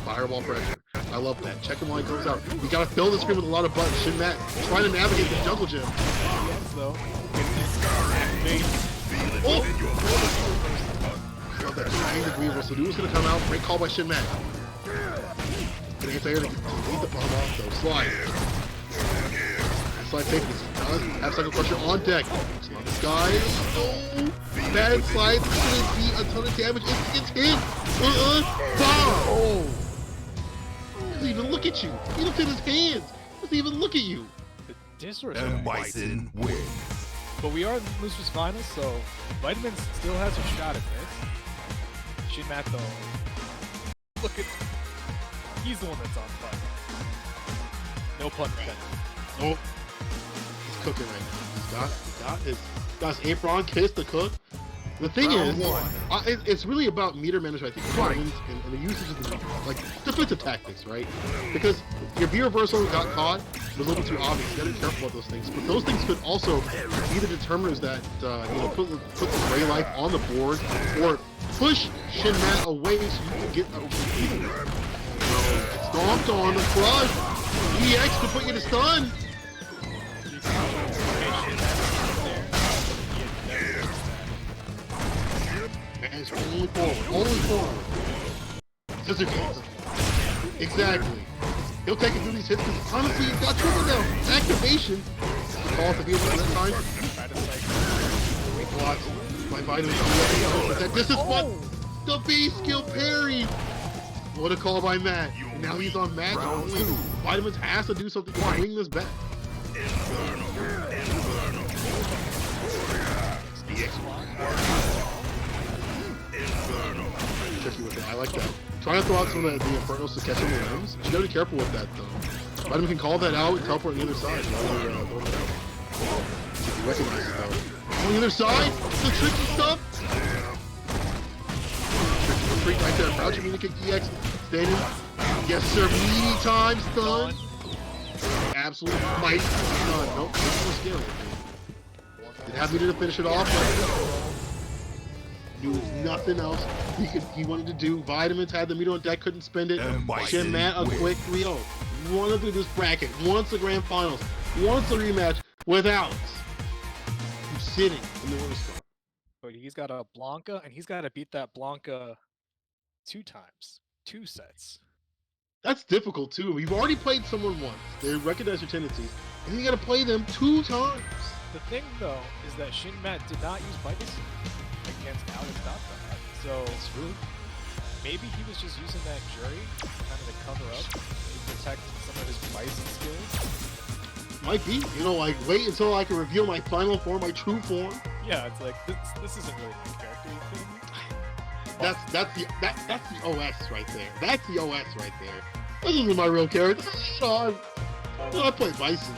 Fireball pressure. I love that. Check him while he comes out. You gotta fill the screen with a lot of buttons. Shin Mat trying to navigate the jungle gym. Though. Oh! Love that. Angry so Dude's gonna come out. Great call by Shin Mat. An anti-air to beat the bomb off though. Slide. Slide take this. Have cycle crusher on deck. On the sky. Oh! Bad slide. It's gonna be a ton of damage. It's hit. Bomb! Oh! He doesn't even look at you. He looked at his hands. He doesn't even look at you. The disrespect. And Bison win. But we are in the losers finals, so Vitamins still has a shot at this. Shin Mat though. Look at, he's the one that's on fire. No pun intended. Nope. He's cooking right now. He's got his apron kiss to cook. The thing is, it's really about meter management, I think, and the usage of the like defensive tactics, right? Because your V reversal got caught was a little too obvious. You gotta be careful about those things. But those things could also be the determiners that put the Gray Life on the board or push Shin Mat away so you can get stomped on the crush. EX to put you to stun. And it's only forward. Scissor kicks. Exactly. He'll take it through these hits because honestly, he's got triple down. Activation. The call to be able to that time. Weak blocks. My vitamin. This is what the B skill parry. What a call by Matt. And now he's on match only. Vitamins has to do something to bring this back. Tricky with that. I like that. Try to throw out some of the Infernos to catch him in the limbs. You gotta be careful with that though. Vitamin can call that out and teleport on the other side. While you're throwing it out. If you recognize it though. On the other side, the tricky stuff. Tricky retreat right there. Crouch communicate EX. Standing. Yes sir. Meaty time stun. Absolute might. Stun. Nope. There's no skill. Did have meter to finish it off. There was nothing else he wanted to do. Vitamins had the meter on deck, couldn't spend it. Shin Mat a quick 3-0. Wanted to do this bracket, wants the grand finals, wants a rematch with Alex. Who's sitting in the winner's spot. But he's got a Blanca, and he's got to beat that Blanca 2 times, 2 sets. That's difficult too. We've already played someone once. They recognize your tendencies, and then you got to play them 2 times. The thing though is that Shin Mat did not use Bison against Alex Dotfire. So it's true. Maybe he was just using that jury kind of to cover up to protect some of his Bison skills. Might be. You know, like wait until I can reveal my final form, my true form. Yeah, it's like this isn't really my character. That's the OS right there. That's the OS right there. This isn't my real character. Sean. I play Bison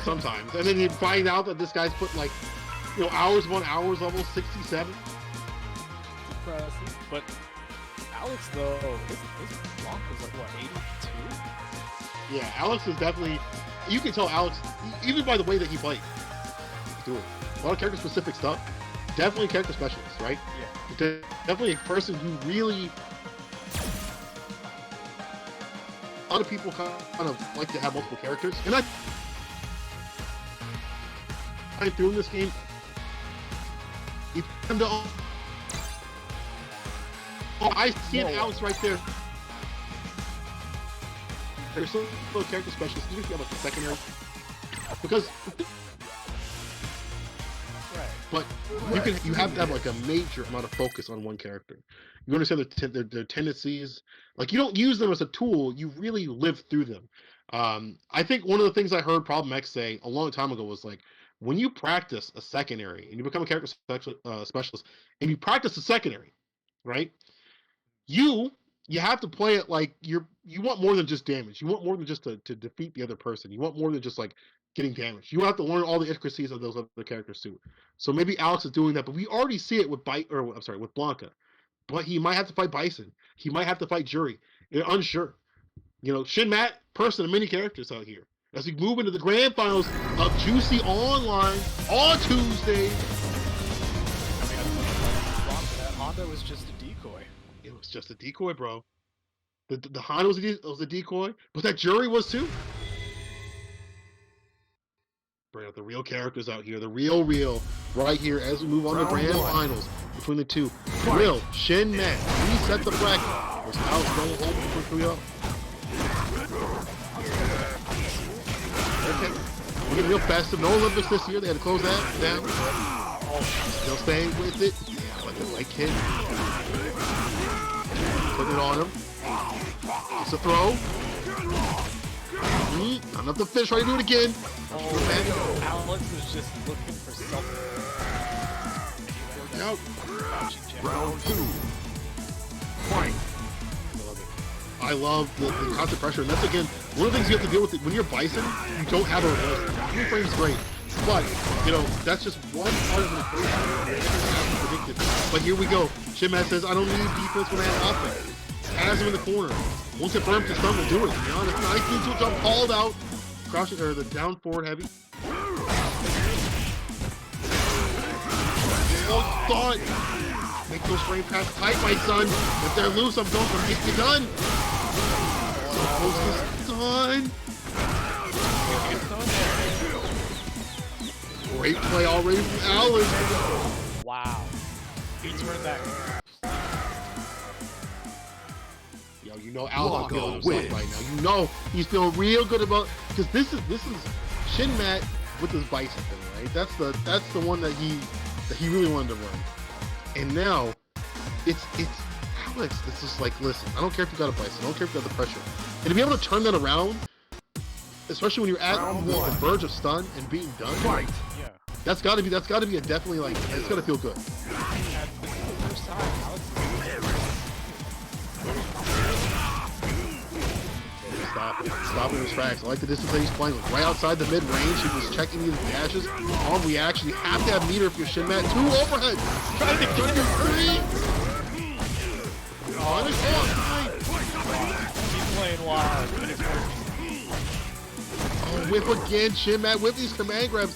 sometimes, and then you find out that this guy's put like, hours level 67. Impressive. But Alex though, his block was like what, 82? Yeah, Alex is definitely. You can tell Alex even by the way that he plays. He's doing a lot of character specific stuff. Definitely a character specialist, right? Yeah. Definitely a person who really. A lot of people kind of like to have multiple characters, and I through in this game. You come to. Oh, I see an Alex right there. There's some little character specialists. You have like a secondary because. Right. But you have to have like a major amount of focus on one character. You understand their tendencies. Like you don't use them as a tool. You really live through them. I think one of the things I heard Problem X say a long time ago was like, when you practice a secondary and you become a character specialist and you practice a secondary, right? You have to play it like you want more than just damage. You want more than just to defeat the other person. You want more than just like getting damage. You have to learn all the intricacies of those other characters too. So maybe Alex is doing that, but we already see it with with Blanca. But he might have to fight Bison. He might have to fight Jury. You're unsure. Shin Mat, person of many characters out here. As we move into the grand finals of Juicy Online on Tuesday. That Honda was just a decoy. It was just a decoy, bro. The Honda was a decoy, but that Jury was too. Bring out the real characters out here. The real, right here as we move on to grand finals between the two. Real, Shin Mat, reset the bracket. There's Alex going home for 3-0. Okay. We're getting real festive. No Olympics this year. They had to close that down. Still staying with it. Yeah, like the right kid. Putting it on him. It's a throw. Not enough to finish. Try to do it again. Alex was just looking for something. Nope. Round 2. Fight. I love the constant pressure, and that's again one of the things you have to deal with when you're Bison. You don't have a refresh. Your frame's great. But, you know, that's just one part of the equation. Predicted. But here we go. Shinmat says, I don't need defense when I have offense. Has him in the corner. Once it burns, the stun will do it. To be honest, nice neutral jump called out. Crouching, or the down forward heavy. Oh, thought. Make those frame paths tight, my son. If they're loose, I'm going to get you done. So close to done. Great play already from Alan. Wow. He turned that. Yo, you know Alan's feeling himself right now. You know he's feeling real good about, because this is Shinmat with his bison thing, right? That's the one that he really wanted to run. And now it's Alex. It's just like, listen, I don't care if you got a bison, I don't care if you got the pressure. And to be able to turn that around, especially when you're at the verge of stun and being done, Fight. Yeah. that's gotta be a definitely, like, it's gotta feel good. First time, Alex. Stopping his tracks. I like the distance that he's playing with. Right outside the mid-range, he was checking these dashes. On reaction, you have to have meter if you're Shinmat. 2 overhead. Trying to get your 3. On his own. He's playing wild. And it's working. Oh, whip again. Shinmat with these command grabs.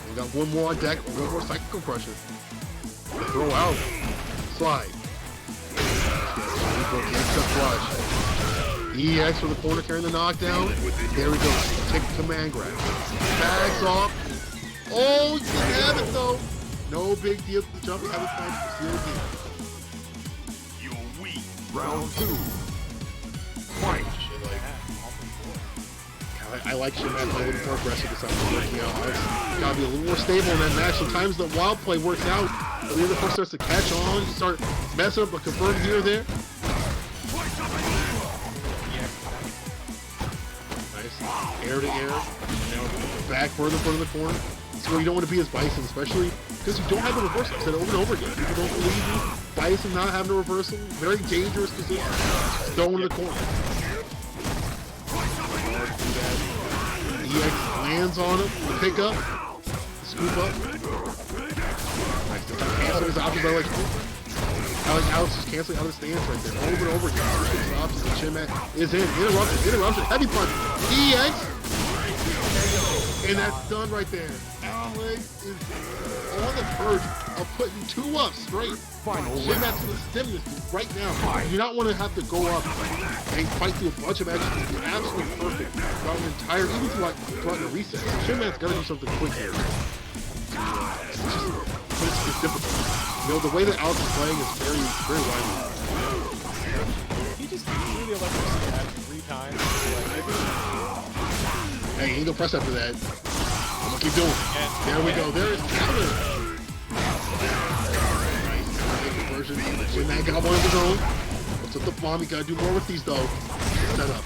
We got one more on deck. One more Psychical Crusher. Throw out. Slide. Gets the flush. EX for the corner carrying the knockdown. There we go. Take the command grab. Bags off. Oh, you can have it though. No big deal. The jump have it time. You're weak. Round 2. Fight. I like Shinmat a little bit more aggressive this time. Working out. Gotta be a little more stable in that match. Sometimes the wild play works out. But the other person starts to catch on. You start messing up a confirm here or there. Air to air, back further in the corner. That's where you don't want to be as Bison, especially because you don't have the reversal. I said over and over again. People don't believe you. Bison not having a reversal, very dangerous position. Throw into the corner. EX lands on him, the pick up, the scoop up. Nice to cancel his options. I like Alex is canceling out of the stance right there, over and over again. His options, the Shinmat is in. Interruption, heavy punch. EX. And that's done right there. Alex is on the verge of putting 2 up straight. Shinmat's going to stem this right now. You do not want to have to go up and fight through a bunch of matches. You're absolutely perfect throughout an entire, even throughout the reset. Shinmat's got to do something quick here. It's difficult. You know, the way that Alex is playing is very, very lively. He just really electricity at 3 times. Hey, he ain't gonna press after that. I'm gonna keep doing it. There we go. There is counter. Nice conversion. Shinmat got one of his own. What's up the bomb? You gotta do more with these though. Set up.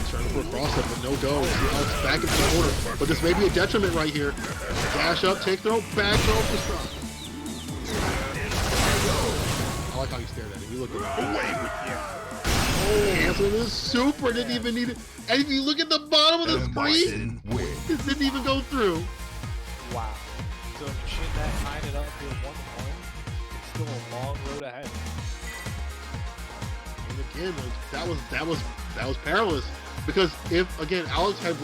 Trying for a cross-up, but no go. See Alex back into the corner. But this may be a detriment right here. Dash up, take throw, back throw, for stop. I like how you stared at him. You look away with you. Canceling this super, didn't even need it. And if you look at the bottom of the screen, it didn't even go through. Wow. So if Shinmat tied it up to 1 point, it's still a long road ahead. And again, that was perilous. Because if again Alex had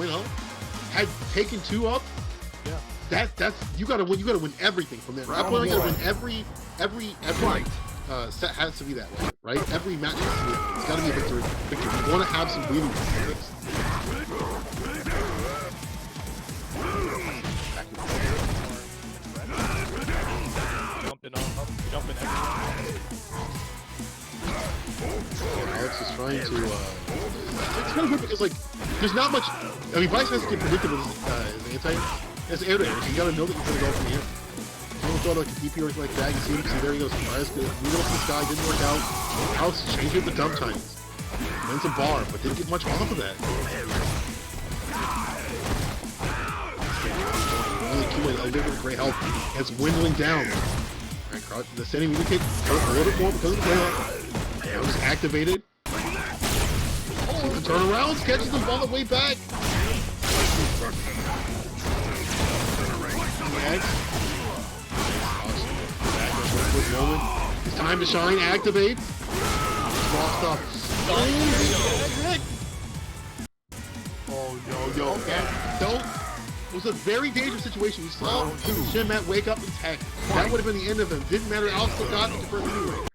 had taken 2 up, yeah, that's you gotta win everything from there. That player gotta win every set has to be that way, right? Every match has to be, it's gotta be a victory. You wanna have some bleeding points. Jumping Alex is trying to it's kind of good because, like, there's not much. I mean, Bison has to get predictable as anti. It's air to air, so you gotta know that you're gonna go from here. You don't throw like a DP or anything like that. You see there he goes. Bias good. Moving up to the sky, didn't work out. Alex changed it the dump times. Wins a bar, but didn't get much off of that. Really key, a little bit of great help. It's dwindling down. Alright, the sending meter kick hurt a little bit more because of the playoff. That was activated. Turnarounds, catches the ball the way back. X. Quick moment. It's time to shine. Activate. Small stuff. Oh no, yo, don't. It was a very dangerous situation. You saw Shinmat wake up and tech. That would have been the end of him. Didn't matter. Alex still got the first anyway.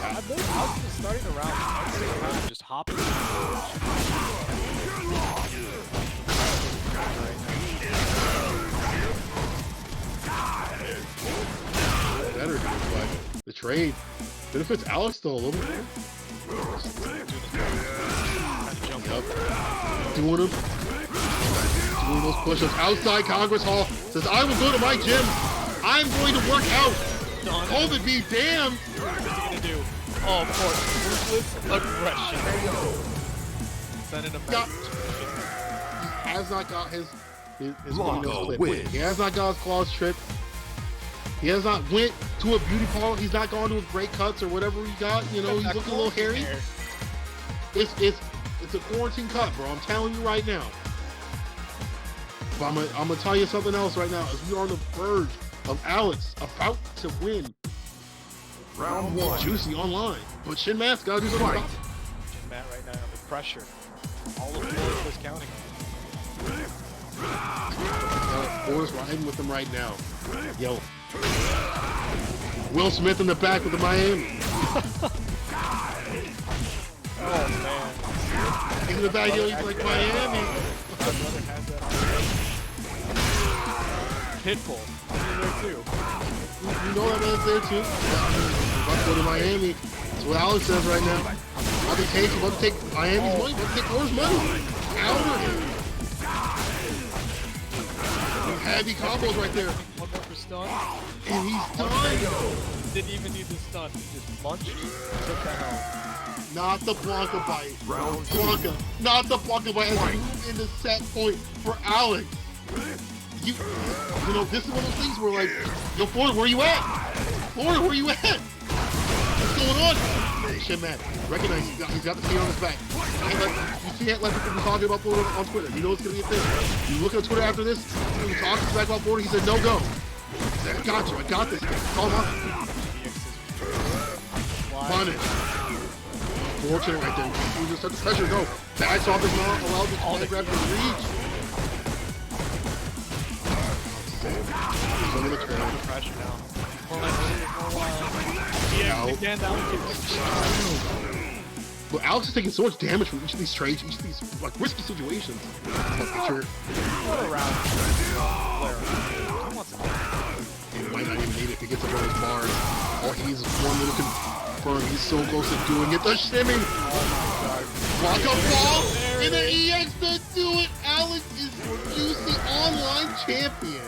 I was just starting to round, just hopping. Better, but the trade benefits Alex though a little bit. Yep. Doing those push-ups outside Congress Hall. Says, I will go to my gym. I'm going to work out. COVID be damned. What's he gonna do? Oh, of course. Ruthless aggression. Sending him back. He has not got his Blanco clip. wins. He has not got his claws tripped. He has not went to a beauty parlor. He's not gone to a great cuts or whatever he got. You know, he's looking a little hairy. It's a quarantine cut, bro. I'm telling you right now. But I'm gonna tell you something else right now. As we are on the verge of Alex about to win Round 1. Juicy online, but Shin Matt's gotta do something about it. Shin Matt right now under pressure. All of the boys was counting on. Forrest riding with him right now. Yo. Will Smith in the back with the Miami. Oh man. He's in the back, yo, he's like Miami. My brother has that on. Pitbull. He's there too. You know that man's there too. About to go to Miami. That's what Alex says right now. About to take Miami's money, about to take Forrest's money. Counter him. Heavy combos right there. One more for stun. And he's done. Didn't even need the stun. He just munched. Took that home. Not the Blanca bite. Round 2. Blanca. Not the Blanca bite. As we move into set point for Alex. You know, this is one of those things where like, yo, Florida, where you at? Florida, where you at? What's going on? Shit, man. Recognize he's got the feet on his back. You can't let people be talking about Florida on Twitter. You know it's gonna be a thing. You look at Twitter after this, he talks back about Florida, he said, no go. He said, I got you, I got this. Call him out. Punish. Fortunate right there. We just let the pressure go. Bad soft is not allowed to grab the reach. He's under the trail. Under pressure now. Yeah, again, that was But Alex is taking so much damage from each of these trades, each of these like risky situations. Sure. What a round. He might not even need it if he gets up on his bars. Oh, he's one little confirmed. He's so close to doing it. The shimmy. Walk up ball and the EX to do it. Alex is Juicy Online champion.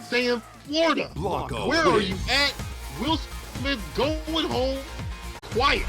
Saying, Florida, Blanco where are wins. you at? Will Smith going home quiet.